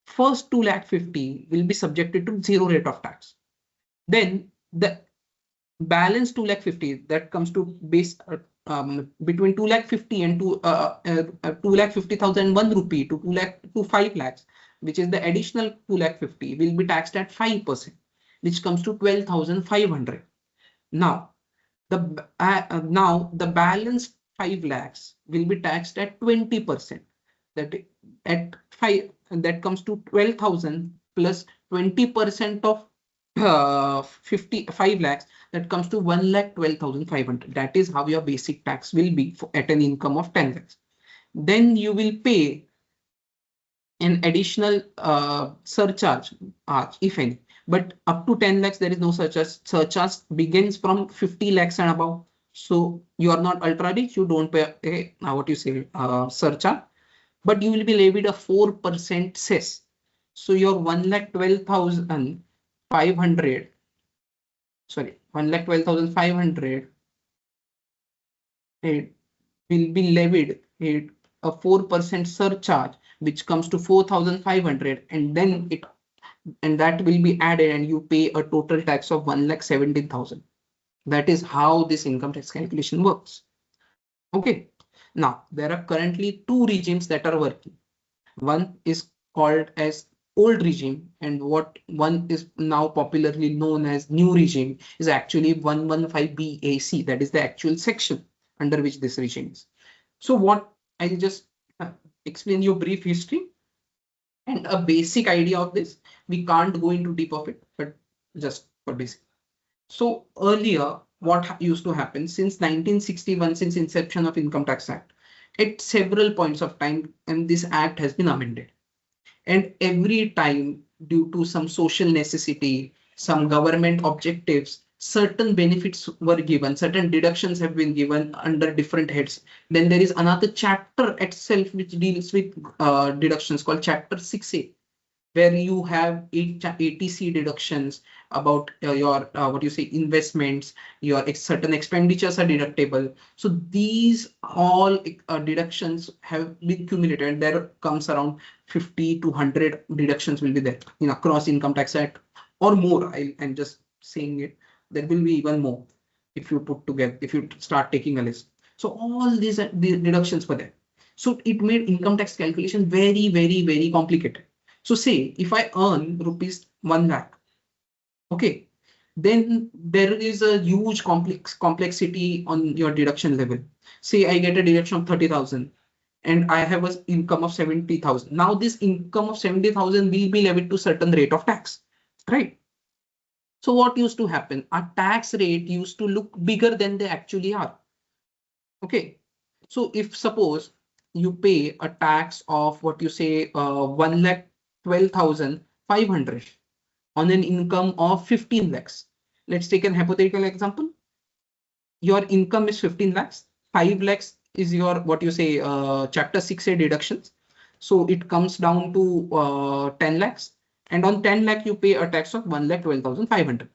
First 2,50,000 will be subjected to zero rate of tax. Then the balance 2,50,000 that comes to base between 2,50,000 and 2,50,001 rupee to 5 lakhs, which is the additional 2,50,000, will be taxed at 5%, which comes to 12,500. Now the balance 5 lakhs will be taxed at 20%. That at 5, that comes to 12,000 plus 20% of 55 lakhs, that comes to 1,12,500. That is how your basic tax will be for, at an income of 10 lakhs. Then you will pay an additional surcharge, if any. But up to 10 lakhs, there is no surcharge. Surcharge begins from 50 lakhs and above. So you are not ultra rich, you don't pay what you say surcharge, but you will be levied a 4% cess. So your 1,12,500, sorry, 1,12,500, it will be levied a 4% surcharge, which comes to 4,500, and then that will be added, and you pay a total tax of 1,17,000. That is how this income tax calculation works. Okay. Now there are currently two regimes that are working. One is called as old regime, and what one is now popularly known as new regime is actually 115 BAC. That is the actual section under which this regime is. So what I'll just explain you a brief history and a basic idea of this. We can't go into deep of it, but just for basic. So earlier, what used to happen since 1961, since inception of Income Tax Act, at several points of time, and this act has been amended. And every time, due to some social necessity, some government objectives, certain benefits were given, certain deductions have been given under different heads. Then there is another chapter itself which deals with deductions called Chapter 6A, where you have 80C deductions about your what you say investments, your certain expenditures are deductible. So these all deductions have been accumulated, and there comes around 50 to 100 deductions will be there in across Income Tax Act or more. I'm just saying it. There will be even more if you put together, if you start taking a list. So all these deductions were there. So it made income tax calculation very, very, very complicated. So say if I earn rupees 1 lakh, okay, then there is a huge complexity on your deduction level. Say I get a deduction of 30,000 and I have an income of 70,000. Now this income of 70,000 will be levied to certain rate of tax, right? So what used to happen? Our tax rate used to look bigger than they actually are. Okay. So if suppose you pay a tax of what you say 1,12,500 on an income of 15 lakhs. Let's take an hypothetical example. Your income is 15 lakhs. 5 lakhs is your what you say chapter 6A deductions. So it comes down to 10 lakhs. And on 10 lakh, you pay a tax of 1,12,500.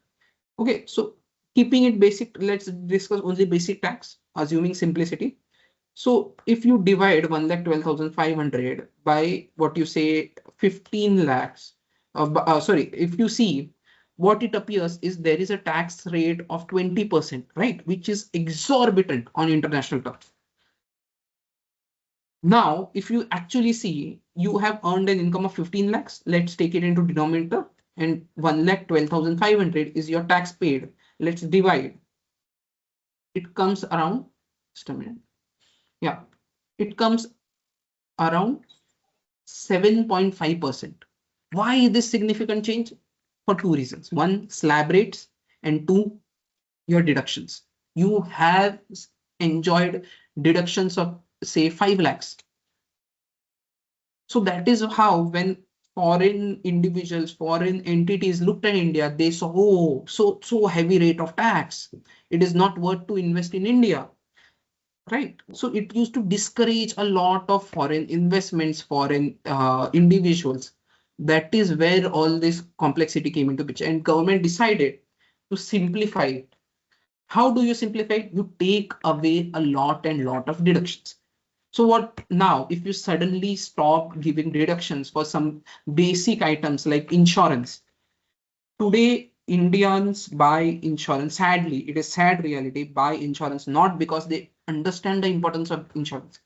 Okay, so keeping it basic, let's discuss only basic tax, assuming simplicity. So if you divide 1,12,500 by what you say 15 lakhs, sorry, if you see what it appears is there is a tax rate of 20%, right? Which is exorbitant on international terms. Now, if you actually see you have earned an income of 15 lakhs, let's take it into denominator, and 1,12,500 is your tax paid. Let's divide. It comes around, just a minute. Yeah, it comes around 7.5%. Why this significant change? For two reasons. One, slab rates, and two, your deductions. You have enjoyed deductions of say 5 lakhs. So that is how when foreign individuals, foreign entities looked at India, they saw, oh, so heavy rate of tax. It is not worth to invest in India. Right. So it used to discourage a lot of foreign investments, foreign individuals. That is where all this complexity came into picture, and government decided to simplify it. How do you simplify it? You take away a lot of deductions. So what now, if you suddenly stop giving deductions for some basic items like insurance? Today, Indians buy insurance. Sadly, it is sad reality, buy insurance not because they understand the importance of insurance.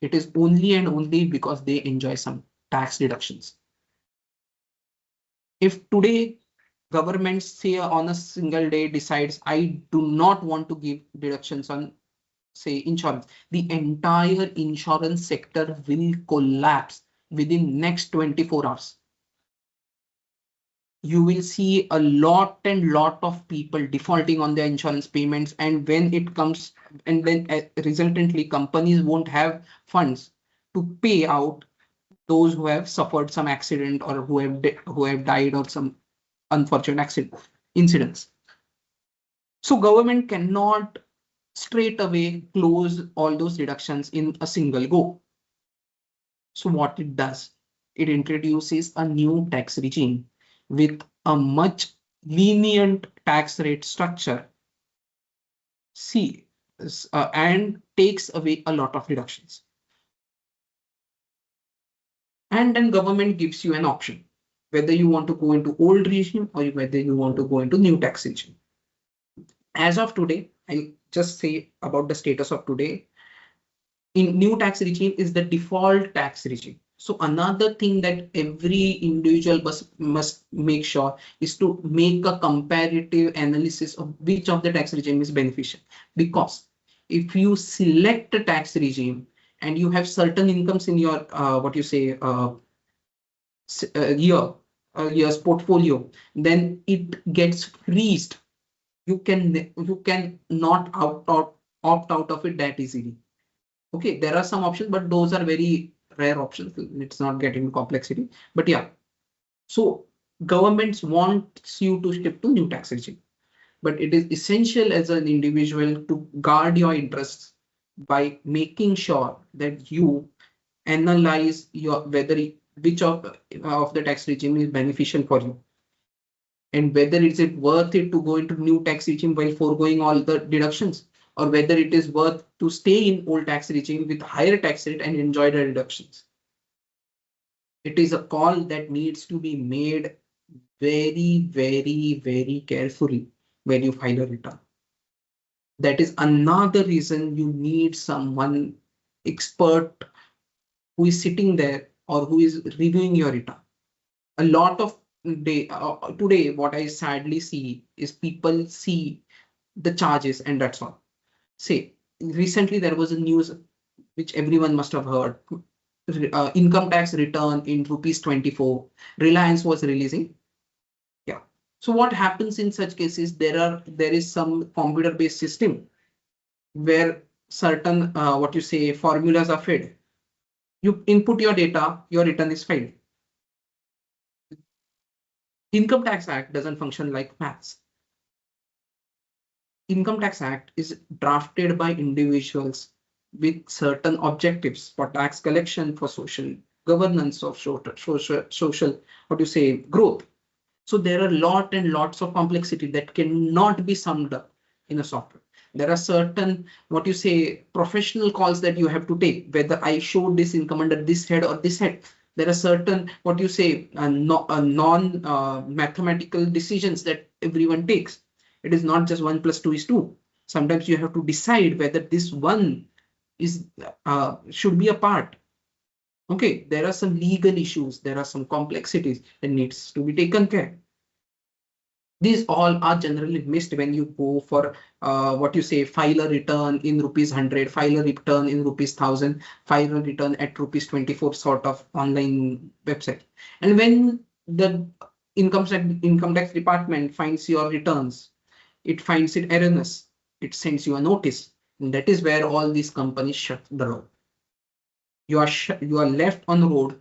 It is only and only because they enjoy some tax deductions. If today government say on a single day decides I do not want to give deductions on say insurance, the entire insurance sector will collapse within next 24 hours. you will see a lot of people defaulting on their insurance payments, and when it comes, and then resultantly companies won't have funds to pay out those who have suffered some accident or who have died of some unfortunate accident incidents. So government cannot straight away close all those deductions in a single go. So what it does, it introduces a new tax regime with a much lenient tax rate structure. See, and takes away a lot of deductions. And then government gives you an option, whether you want to go into old regime or whether you want to go into new tax regime. As of today, I'll just say about the status of today. In new tax regime is the default tax regime. So another thing that every individual must make sure is to make a comparative analysis of which of the tax regime is beneficial. Because if you select a tax regime and you have certain incomes in your year's portfolio, then it gets freezed. You can not opt out of it that easily. Okay, there are some options, but those are very rare options. It's not getting complexity, but yeah. So governments wants you to shift to new tax regime, but it is essential as an individual to guard your interests by making sure that you analyze which of the tax regime is beneficial for you, and whether is it worth it to go into new tax regime while foregoing all the deductions, or whether it is worth to stay in old tax regime with higher tax rate and enjoy the reductions. It is a call that needs to be made very carefully when you file a return. That is another reason you need someone expert who is sitting there or who is reviewing your return. A lot of today, what I sadly see is people see the charges and that's all. Say, recently there was a news which everyone must have heard. Income tax return in rupees 24. Reliance was releasing. Yeah. So what happens in such cases? There is some computer-based system where certain formulas are fed. You input your data, your return is filed. Income Tax Act doesn't function like maths. Income Tax Act is drafted by individuals with certain objectives for tax collection, for social governance, of social growth. So there are lots of complexity that cannot be summed up in a software. There are certain professional calls that you have to take, whether I showed this income under this head or this head. There are certain non mathematical decisions that everyone takes. It is not just 1 + 2 = 2. Sometimes you have to decide whether this one is should be a part. Okay, there are some legal issues, there are some complexities that needs to be taken care. These all are generally missed when you go for file a return in rupees 100, file a return in rupees 1000, file a return at rupees 24 sort of online website. And when the income tax department finds your returns, it finds it erroneous, it sends you a notice, and that is where all these companies shut the road. You are left on the road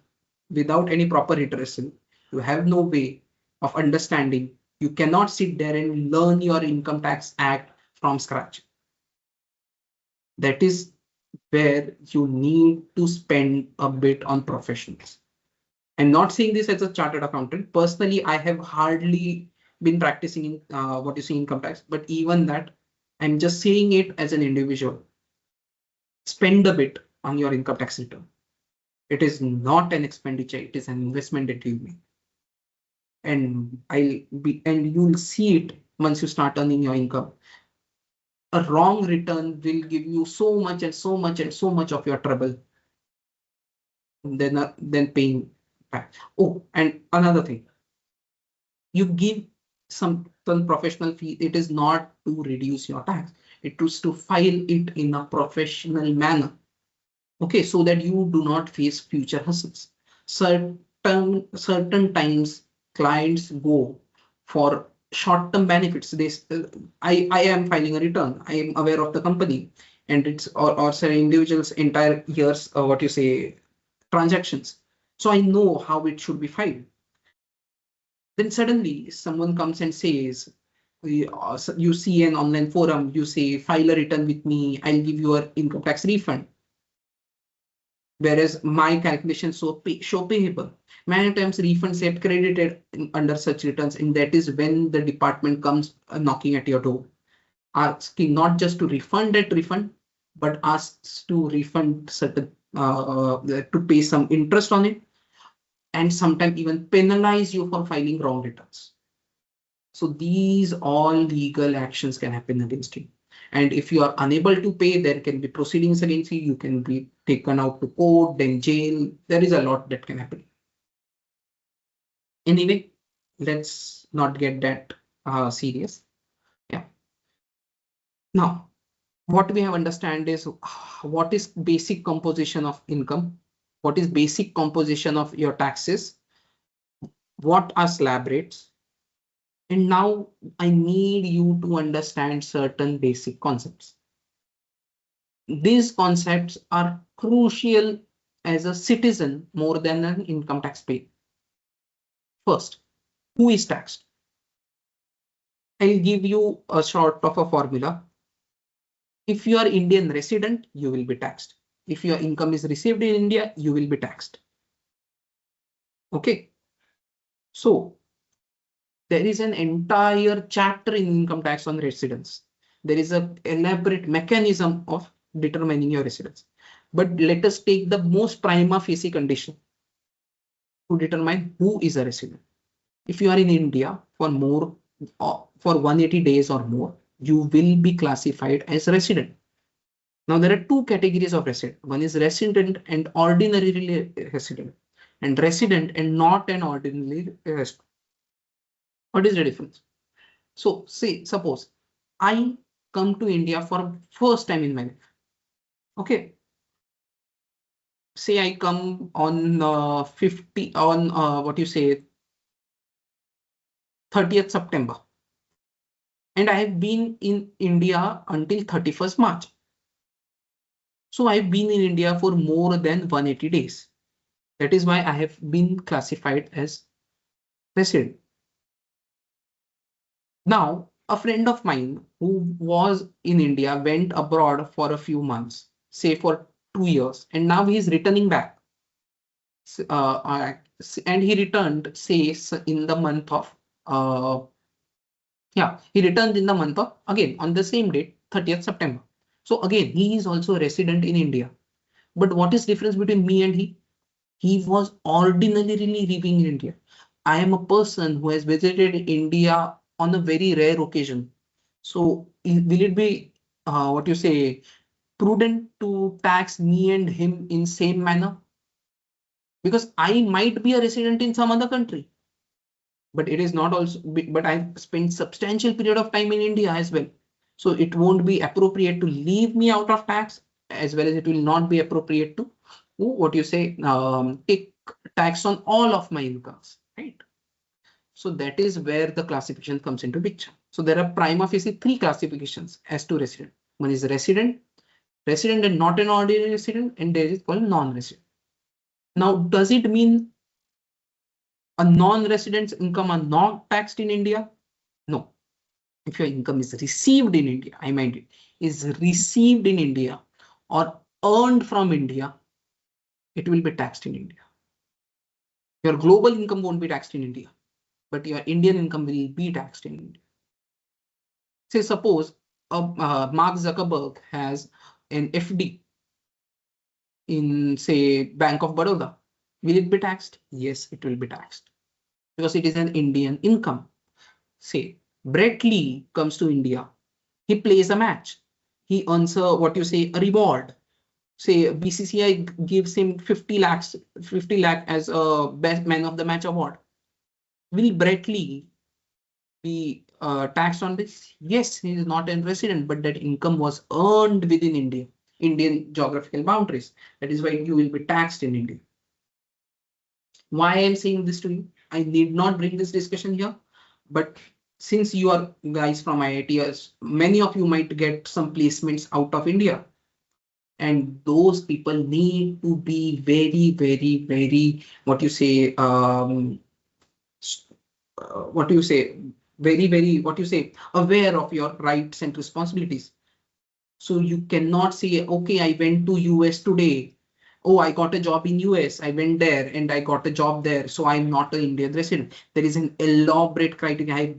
without any proper redressal. You have no way of understanding. You cannot sit there and learn your Income Tax Act from scratch. That is where you need to spend a bit on professionals. I'm not saying this as a chartered accountant. Personally, I have hardly been practicing in income tax, but even that, I'm just saying it as an individual. Spend a bit on your income tax return. It is not an expenditure, it is an investment that you make. And you'll see it once you start earning your income. A wrong return will give you so much of your trouble than paying back. Oh, and another thing, you give some professional fee. It is not to reduce your tax, it is to file it in a professional manner. Okay, so that you do not face future hassles. Certain times clients go for short-term benefits. I am filing a return. I am aware of the company and it's or say individual's entire year's what you say transactions. So I know how it should be filed. Then suddenly someone comes and says, you see an online forum, you say file a return with me, I'll give you an income tax refund. Whereas my calculations show payable. Many times refunds get credited under such returns, and that is when the department comes knocking at your door, asking not just to refund that refund, but asks to refund certain to pay some interest on it, and sometimes even penalize you for filing wrong returns. So these all legal actions can happen against you. And if you are unable to pay, there can be proceedings against you. You can be taken out to court, then jail. There is a lot that can happen. Anyway, let's not get that serious. Yeah. Now, what we have understand is what is basic composition of income, what is basic composition of your taxes, what are slab rates, and now I need you to understand certain basic concepts. These concepts are crucial as a citizen more than an income tax payer. First, who is taxed? I'll give you a sort of a formula. If you are Indian resident, you will be taxed. If your income is received in India, you will be taxed. Okay. So there is an entire chapter in income tax on residence. There is an elaborate mechanism of determining your residence. But let us take the most prima facie condition to determine who is a resident. If you are in India for 180 days or more, you will be classified as resident. Now there are two categories of resident. One is resident and ordinarily resident, and resident and not an ordinary resident. What is the difference? So suppose I come to India for first time in my life. Okay. Say I come on 30th September. And I have been in India until 31st March. So I've been in India for more than 180 days. That is why I have been classified as resident. Now, a friend of mine who was in India went abroad for a few months, say for 2 years, and now he is returning back. And he returned, say, in the month of he returned in the month of, again, on the same date, 30th September. So again, he is also a resident in India. But what is difference between me and he? He was ordinarily living in India. I am a person who has visited India on a very rare occasion. So will it be, prudent to tax me and him in same manner? Because I might be a resident in some other country. But it is not also, but I've spent substantial period of time in India as well. So it won't be appropriate to leave me out of tax, as well as it will not be appropriate to take tax on all of my incomes, right? So that is where the classification comes into picture. So there are prima facie 3 classifications as to resident. One is resident and not an ordinary resident, and there is called non-resident. Now, does it mean a non-resident's income are not taxed in India? No. If your income is received in India, I mind it, is received in India or earned from India, it will be taxed in India. Your global income won't be taxed in India, but your Indian income will be taxed in India. Say suppose Mark Zuckerberg has an FD in, say, Bank of Baroda. Will it be taxed? Yes, it will be taxed because it is an Indian income. Say Brett Lee comes to India. He plays a match. He earns a reward. Say BCCI gives him 50 lakh as a best man of the match award. Will Brett Lee be taxed on this? Yes, he is not a resident, but that income was earned within Indian geographical boundaries. That is why you will be taxed in India. Why I am saying this to you? I need not bring this discussion here, but since you are guys from IITs, many of you might get some placements out of India. And those people need to be very, what you say, what do you say, what you say, aware of your rights and responsibilities. So you cannot say, okay, I went to US today. Oh, I got a job in US. I went there and I got a job there. So I'm not an Indian resident. There is an elaborate criteria.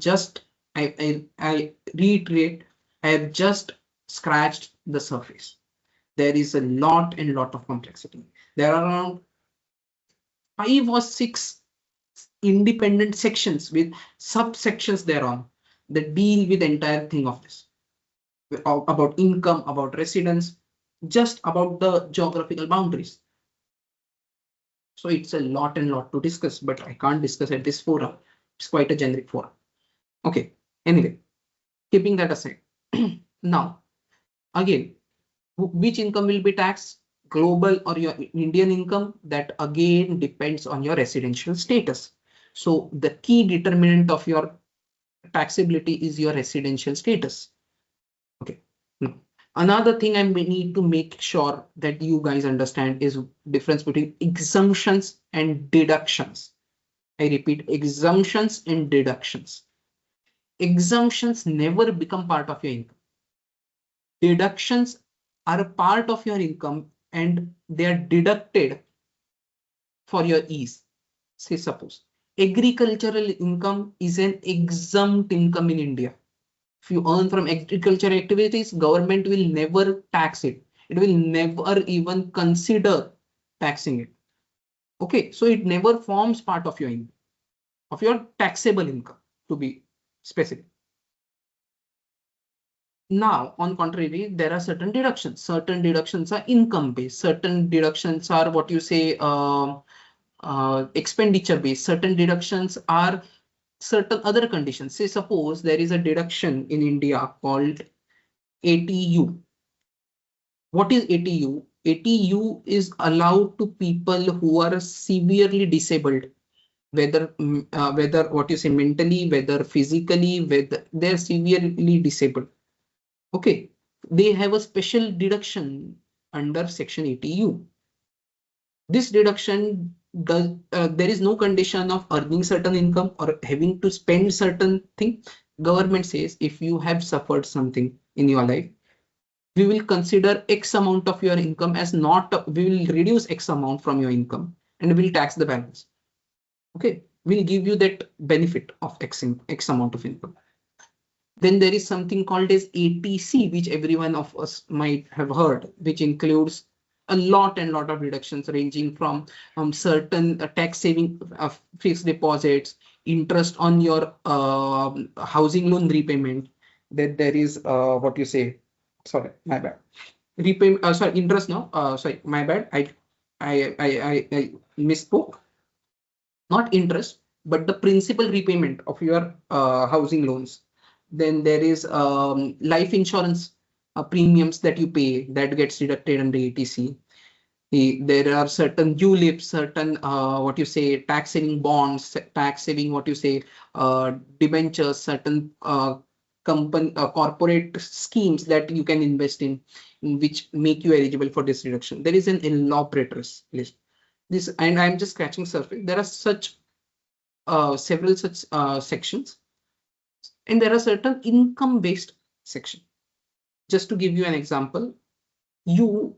I reiterate, I have just scratched the surface. There is a lot of complexity. There are around 5 or 6 independent sections with subsections thereon that deal with the entire thing of this, about income, about residence, just about the geographical boundaries. So it's a lot to discuss, but I can't discuss at this forum. It's quite a generic forum. Okay, anyway, keeping that aside. Now, again, which income will be taxed? Global or your Indian income? That again depends on your residential status. So the key determinant of your taxability is your residential status. Okay. Now, another thing I need to make sure that you guys understand is difference between exemptions and deductions. I repeat, exemptions and deductions. Exemptions never become part of your income. Deductions are a part of your income and they are deducted for your ease. Say suppose agricultural income is an exempt income in India. If you earn from agricultural activities, government will never tax it. It will never even consider taxing it. Okay, so it never forms part of your income, of your taxable income, to be specific. Now, on contrary, there are certain deductions. Certain deductions are income based. Certain deductions are what you say expenditure based. Certain deductions are certain other conditions. Say suppose there is a deduction in India called ATU. What is ATU? ATU is allowed to people who are severely disabled, whether what you say mentally, whether physically, whether they're severely disabled. Okay, they have a special deduction under section ATU. This deduction does there is no condition of earning certain income or having to spend certain thing. Government says if you have suffered something in your life, we will consider X amount of your income as not, we will reduce X amount from your income and we'll tax the balance. Okay, we'll give you that benefit of X amount of income. Then there is something called as ATC, which everyone of us might have heard, which includes a lot of deductions ranging from certain tax saving fixed deposits, interest on your housing loan repayment. That there is what you say, sorry, my bad. Repayment, sorry, interest, no, sorry, my bad. I misspoke. Not interest, but the principal repayment of your housing loans. Then there is life insurance premiums that you pay that gets deducted under ATC. There are certain ULIPs, certain what you say tax saving bonds, tax saving what you say debentures, certain corporate schemes that you can invest in which make you eligible for this deduction. There is an elaborate list. This, and I'm just scratching surface. There are such several such sections, and there are certain income-based sections. Just to give you an example, you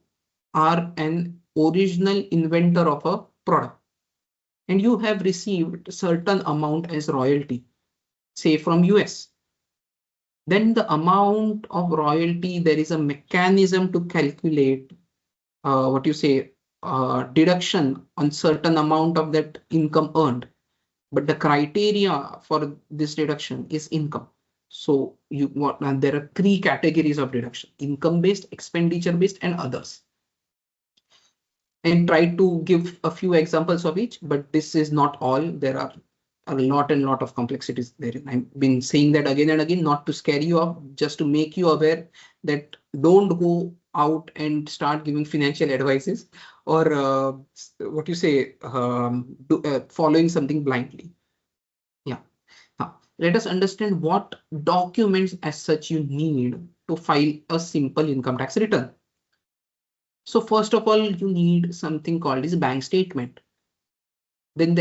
are an original inventor of a product, and you have received certain amount as royalty, say from US. Then the amount of royalty, there is a mechanism to calculate what you say deduction on certain amount of that income earned. But the criteria for this deduction is income. So there are 3 categories of deduction: income based, expenditure based, and others. And try to give a few examples of each, but this is not all. There are a lot of complexities there. I've been saying that again and again, not to scare you off, just to make you aware that don't go out and start giving financial advices or what you say following something blindly. let us understand what documents as such you need to file a simple income tax return. So first of all, you need something called as bank statement. Then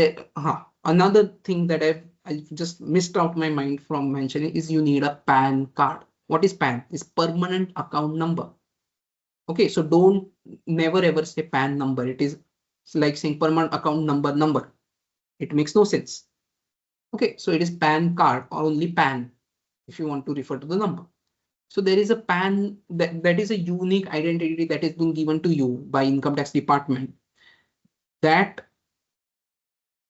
another thing that I just missed out my mind from mentioning is you need a PAN card. What is PAN? It's permanent account number. Okay, so don't never ever say PAN number. It is like saying permanent account number. It makes no sense. Okay, so it is PAN card or only PAN if you want to refer to the number. So there is a PAN that is a unique identity that has been given to you by Income Tax Department. That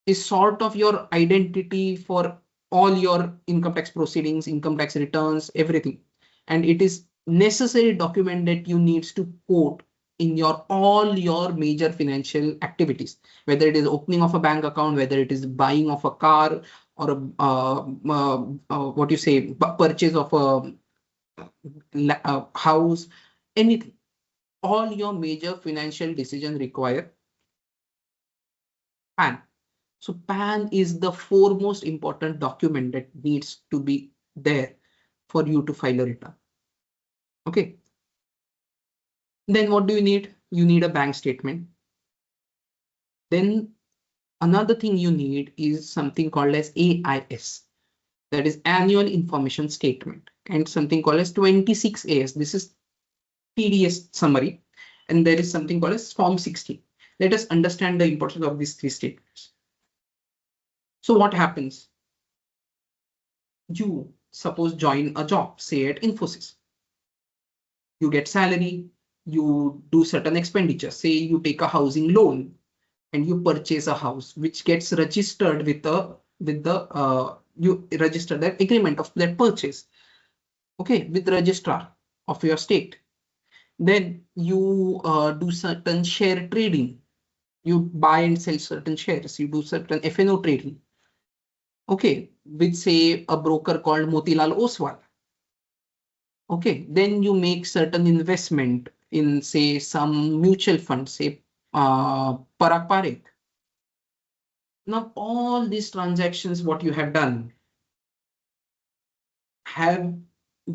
is sort of your identity for all your income tax proceedings, income tax returns, everything. And it is necessary document that you need to quote in all your major financial activities, whether it is opening of a bank account, whether it is buying of a car or what you say, purchase of a house, anything. All your major financial decisions require PAN. So PAN is the foremost important document that needs to be there for you to file a return. Okay. Then what do you need? You need a bank statement. Then another thing you need is something called as AIS. That is Annual Information Statement, and something called as 26AS. This is TDS summary. And there is something called as Form 60. Let us understand the importance of these three statements. So what happens? You suppose join a job, say at Infosys. You get salary, you do certain expenditures, say you take a housing loan and you purchase a house which gets registered with you register that agreement of that purchase, okay, with the registrar of your state. Then you do certain share trading, you buy and sell certain shares, you do certain FNO trading, okay, with say a broker called Motilal Oswal. Okay, then you make certain investment in say some mutual fund, say Parag Parikh. Now all these transactions, what you have done, have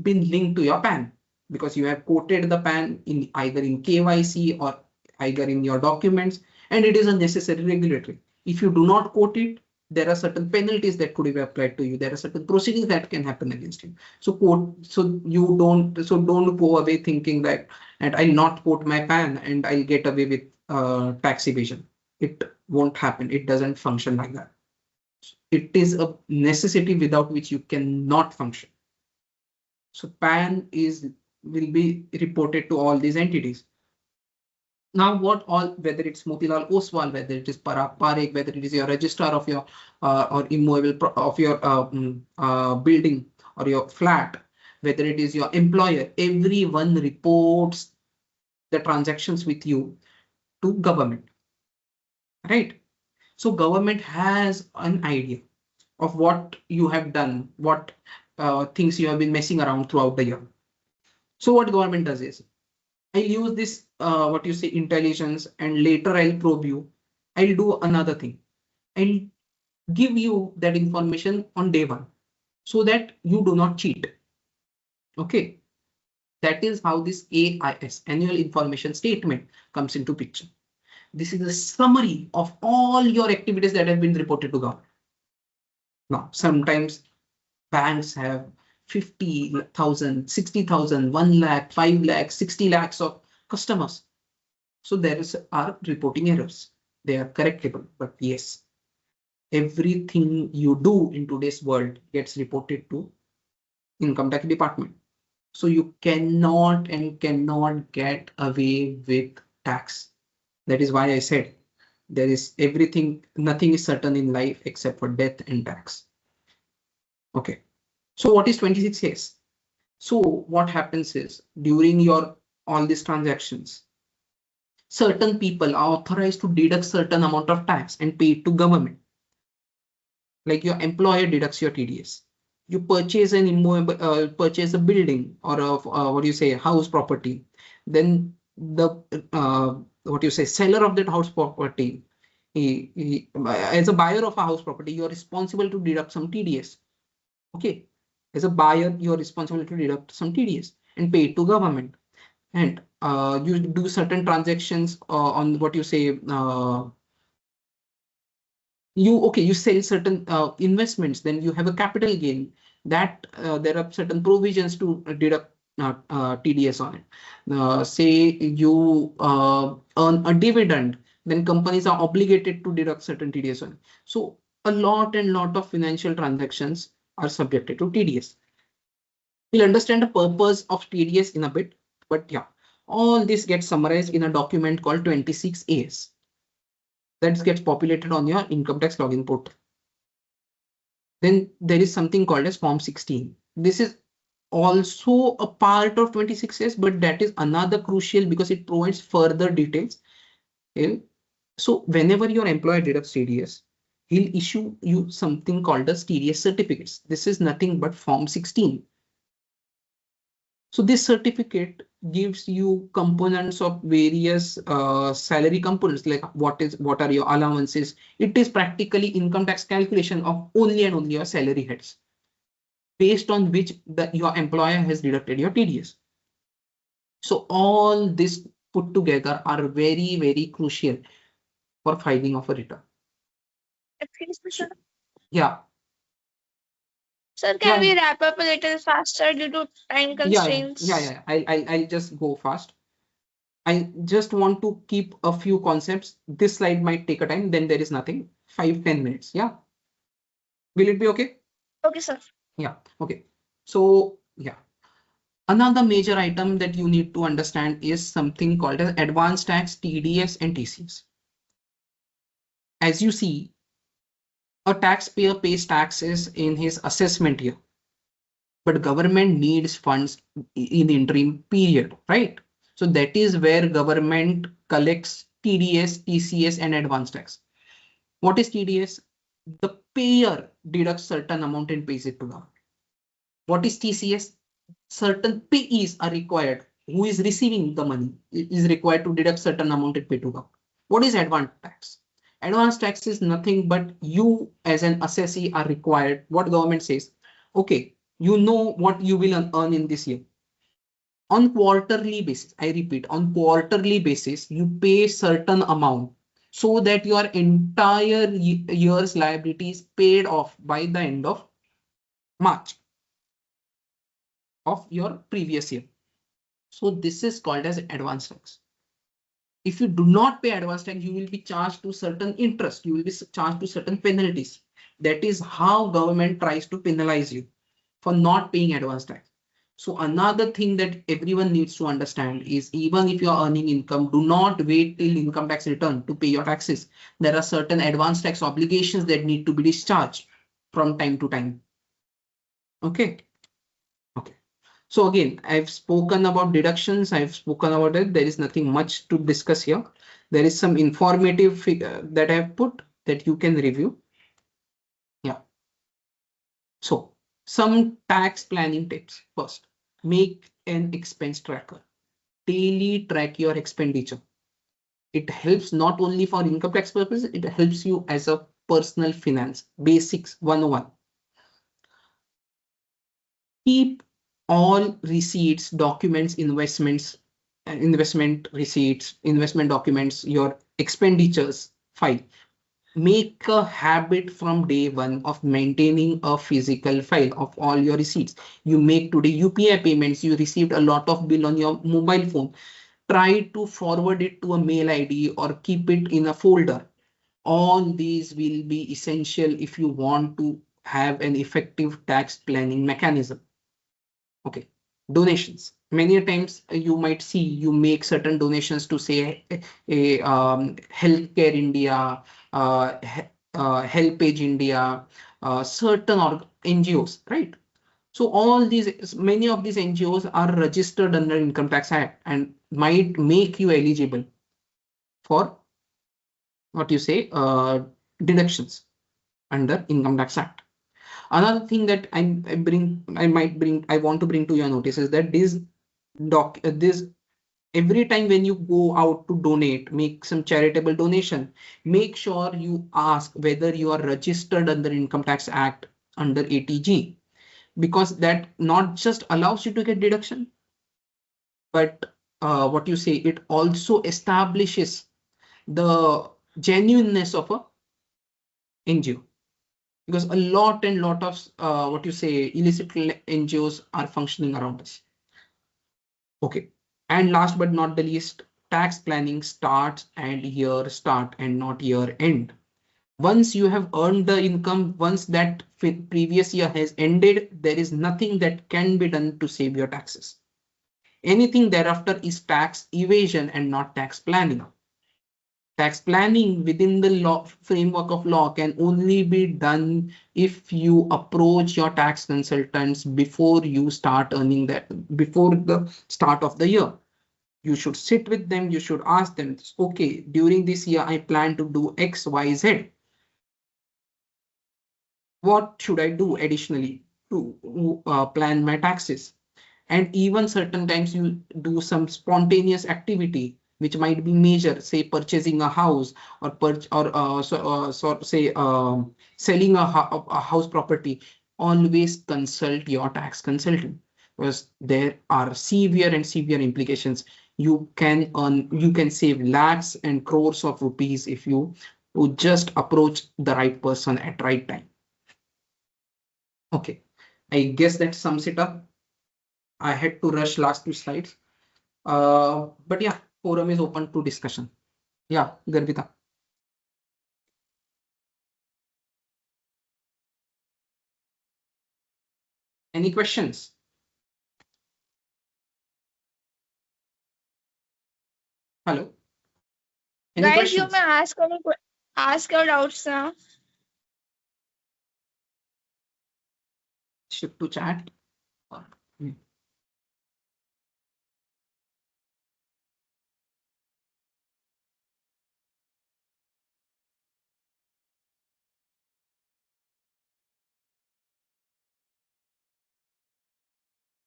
been linked to your PAN because you have quoted the PAN in either in KYC or either in your documents, and it is a necessary regulatory. If you do not quote it, there are certain penalties that could be applied to you. There are certain proceedings that can happen against you. So don't go away thinking that and I'll not quote my PAN and I'll get away with tax evasion. It won't happen. It doesn't function like that. It is a necessity without which you cannot function. So PAN will be reported to all these entities. Now, whether it's Motilal Oswal, whether it is Parag Parikh, whether it is your registrar of your or immovable of your building or your flat, whether it is your employer, everyone reports the transactions with you to government, right? So government has an idea of what you have done, what things you have been messing around throughout the year. So what government does is, I'll use this, what you say, intelligence, and later I'll probe you. I'll do another thing. I'll give you that information on day one so that you do not cheat. Okay. That is how this AIS, Annual Information Statement, comes into picture. This is a summary of all your activities that have been reported to government. Now, sometimes banks have 50,000, 60,000, 1 lakh, 5 lakh, 60 lakhs of customers. So there are reporting errors. They are correctable, but yes, everything you do in today's world gets reported to Income Tax Department. So you cannot get away with tax. That is why I said there is everything, nothing is certain in life except for death and tax. Okay. So what is 26 years? So what happens is during all these transactions, certain people are authorized to deduct certain amount of tax and pay it to government. Like your employer deducts your TDS. You purchase purchase a building or a house property. Then the seller of that house property, as a buyer of a house property, you are responsible to deduct some TDS. Okay, as a buyer, you are responsible to deduct some TDS and pay it to government. And you do certain transactions on what you say. You sell certain investments, then you have a capital gain. That there are certain provisions to deduct TDS on it. Say you earn a dividend, then companies are obligated to deduct certain TDS on it. So a lot of financial transactions are subjected to TDS. We'll understand the purpose of TDS in a bit, but yeah, all this gets summarized in a document called 26AS that gets populated on your income tax login portal. Then there is something called as Form 16. This is also a part of 26AS, but that is another crucial because it provides further details. Okay? So whenever your employer deducts TDS, he'll issue you something called as TDS certificates. This is nothing but Form 16. So this certificate gives you components of various salary components, like what are your allowances. It is practically income tax calculation of only and only your salary heads, based on which your employer has deducted your TDS. So all this put together are very crucial for filing of a return. Excuse me, sir. Yeah. Sir, can we wrap up a little faster due to time constraints? Yeah. I'll just go fast. I just want to keep a few concepts. This slide might take a time, then there is nothing. 5-10 minutes. Yeah. Will it be okay? Okay, sir. Yeah. Okay. So yeah. Another major item that you need to understand is something called as advanced tax, TDS and TCS. As you see, a taxpayer pays taxes in his assessment year, but government needs funds in the interim period, right? So that is where government collects TDS, TCS and advanced tax. What is TDS? The payer deducts certain amount and pays it to government. What is TCS? Certain payees are required. Who is receiving the money is required to deduct certain amount and pay to government. What is advanced tax? Advanced tax is nothing but you as an assessee are required. What government says, okay, you know what you will earn in this year. On quarterly basis, I repeat, on quarterly basis, you pay certain amount so that your entire year's liability is paid off by the end of March of your previous year. So this is called as advanced tax. If you do not pay advance tax, you will be charged to certain interest. You will be charged to certain penalties. That is how government tries to penalize you for not paying advance tax. So another thing that everyone needs to understand is even if you are earning income, do not wait till income tax return to pay your taxes. There are certain advance tax obligations that need to be discharged from time to time. Okay. Okay. So again, I've spoken about deductions. I've spoken about it. There is nothing much to discuss here. There is some informative figure that I've put that you can review. Yeah. So some tax planning tips. First, make an expense tracker. Daily track your expenditure. It helps not only for income tax purposes, it helps you as a personal finance. Basics 101. Keep all receipts, documents, investment receipts, investment documents, your expenditures file. Make a habit from day one of maintaining a physical file of all your receipts. You make today UPI payments, you received a lot of bill on your mobile phone. Try to forward it to a mail ID or keep it in a folder. All these will be essential if you want to have an effective tax planning mechanism. Okay, donations. Many times you might see you make certain donations to say a Healthcare India, Helpage India, certain NGOs, right? So all these, many of these NGOs are registered under Income Tax Act and might make you eligible for what you say deductions under Income Tax Act. Another thing that I want to bring to your notice is that this every time when you go out to donate, make some charitable donation, make sure you ask whether you are registered under Income Tax Act under ATG. because that not just allows you to get deduction, but what you say, it also establishes the genuineness of a NGO, because a lot of what you say illicit NGOs are functioning around us. Okay, and last but not the least, tax planning starts and year start and not year end. Once you have earned the income, once that previous year has ended, there is nothing that can be done to save your taxes. Anything thereafter is tax evasion and not tax planning. Tax planning within the law framework of law can only be done if you approach your tax consultants before you start earning that, before the start of the year. You should sit with them, you should ask them, okay, during this year I plan to do X, Y, Z. What should I do additionally to plan my taxes? And even certain times you do some spontaneous activity which might be major, say purchasing a house or selling a house property. Always consult your tax consultant, because there are severe implications. You can save lakhs and crores of rupees if you would just approach the right person at right time. Okay, I guess that sums it up. I had to rush last two slides. But yeah, forum is open to discussion. Yeah, Garvita. Any questions? Hello? Any Guys, questions? you may ask your doubts now. Shift to chat.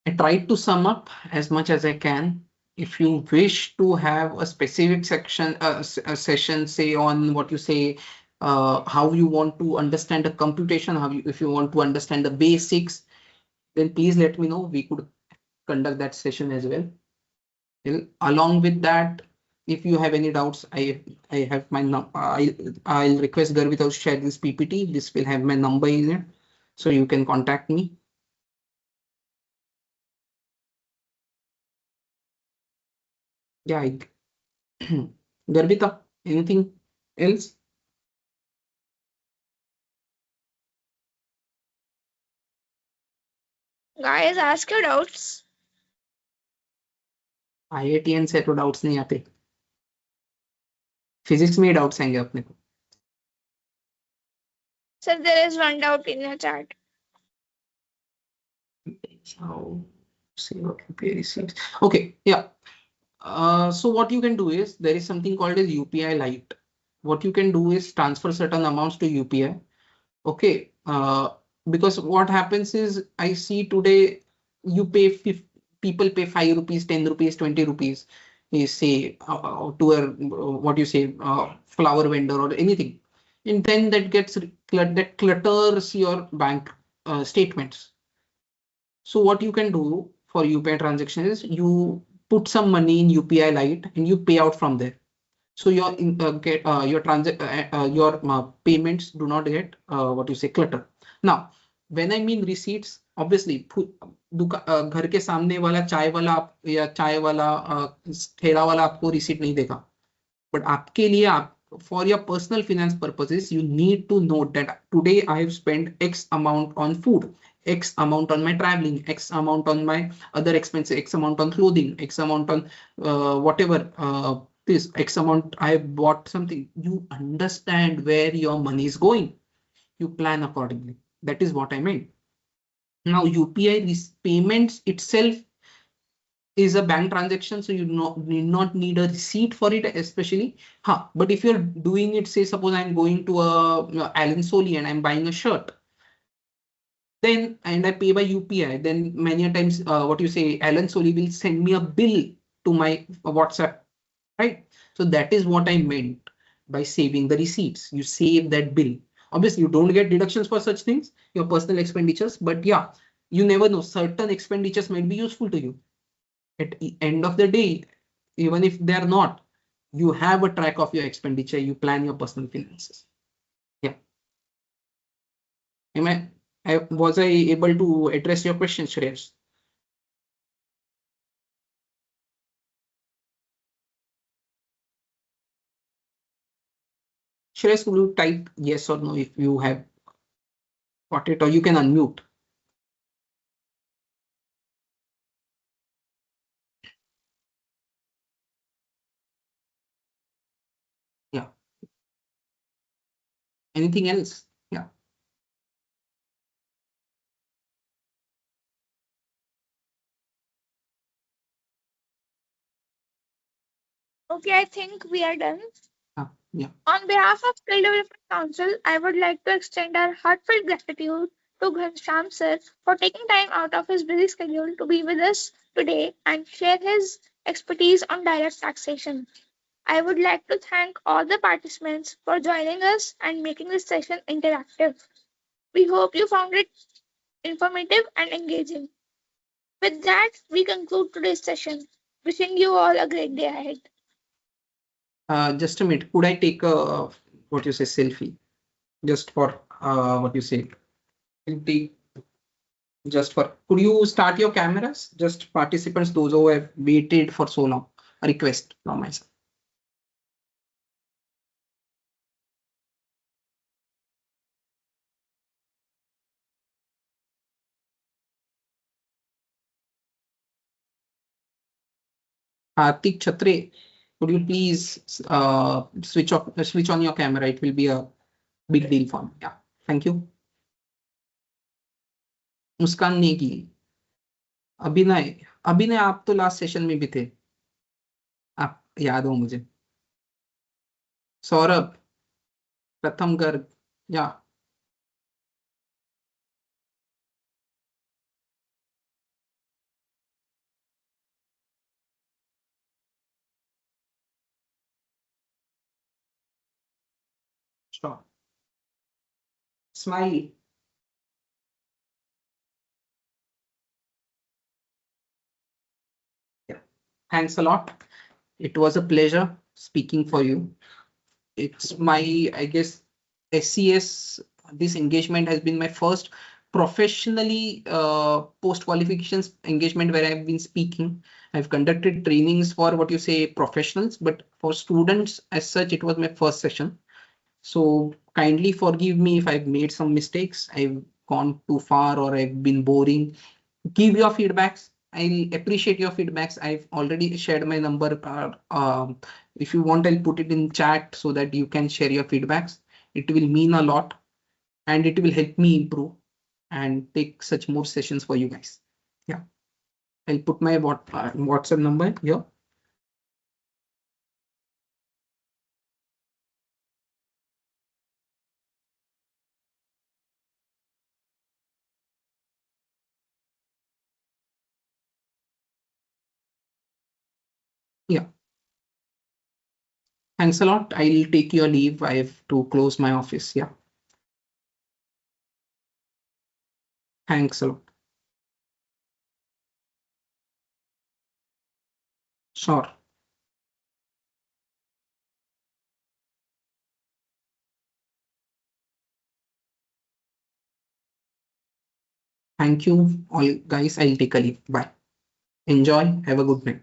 I tried to sum up as much as I can. If you wish to have a specific section, a session, say on what you say, how you want to understand the computation, if you want to understand the basics, then please let me know. We could conduct that session as well. Along with that, if you have any doubts, I have my number. I'll request Garvita to share this PPT. This will have my number in it, so you can contact me. Yeah, Garvita, anything else? Guys, ask your doubts. IITN से तो doubts नहीं आते. Physics में doubts आएंगे अपने को. Sir, there is one doubt in your chat. So, say what UPI receipts. Okay, yeah. So what you can do is, there is something called as UPI Lite. What you can do is transfer certain amounts to UPI. Okay, because what happens is, I see today you pay people pay 5 rupees, 10 rupees, 20 rupees. You say to a what you say flower vendor or anything, and then that gets that clutters your bank statements. So what you can do for UPI transaction is, you put some money in UPI Lite and you pay out from there. So your payments do not get what you say clutter. Now, when I mean receipts, obviously घर के सामने वाला चाय वाला या चाय वाला ठेला वाला आपको रिसीट नहीं देगा. But आपके लिए for your personal finance purposes, you need to note that today I have spent X amount on food, X amount on my traveling, X amount on my other expenses, X amount on clothing, X amount on whatever. This X amount I have bought something. You understand where your money is going. You plan accordingly. That is what I meant. Now UPI payments itself is a bank transaction, so you need not need a receipt for it, especially. But if you're doing it, say suppose I'm going to Alan Solly and I'm buying a shirt, then and I pay by UPI, then many times what you say Alan Solly will send me a bill to my WhatsApp, right? So that is what I meant by saving the receipts. You save that bill. Obviously, you don't get deductions for such things, your personal expenditures, but yeah, You never know, certain expenditures might be useful to you. At the end of the day, even if they are not, you have a track of your expenditure, you plan your personal finances. Yeah. Was I able to address your question, Shreyas? Shreyas, will you type yes or no if you have got it, or you can unmute. Yeah. Anything else? Yeah. Okay, I think we are done. Yeah. On behalf of Skill Development Council, I would like to extend our heartfelt gratitude to Ghanshyam sir for taking time out of his busy schedule to be with us today and share his expertise on direct taxation. I would like to thank all the participants for joining us and making this session interactive. We hope you found it informative and engaging. With that, we conclude today's session. Wishing you all a great day ahead. Just a minute. Could I take a what you say selfie? Just for what you say. Take just for. Could you start your cameras? Just participants, those who have waited for so long. A request from myself. Hartik Chhatre, could you please switch on your camera? It will be a big deal for me. Yeah. Thank you. मुस्कान नेगी, अभिनय अभिनय आप तो last session में भी थे, आप याद हो मुझे. सौरभ, प्रथम गर्ग, या sure. Smile. Yeah. Thanks a lot. It was a pleasure speaking for you. It's my, I guess, SCS, this engagement has been my first professionally post qualifications engagement where I've been speaking. I've conducted trainings for what you say professionals, but for students as such, it was my first session. So kindly forgive me if I've made some mistakes, I've gone too far, or I've been boring. Give your feedbacks. I appreciate your feedbacks. I've already shared my number. If you want, I'll put it in chat so that you can share your feedbacks. It will mean a lot and it will help me improve and take such more sessions for you guys. Yeah, I'll put my WhatsApp number here. Yeah. Thanks a lot. I'll take your leave. I have to close my office. Yeah. Thanks a lot. Sure. Thank you all guys. I'll take a leave. Bye. Enjoy. Have a good night.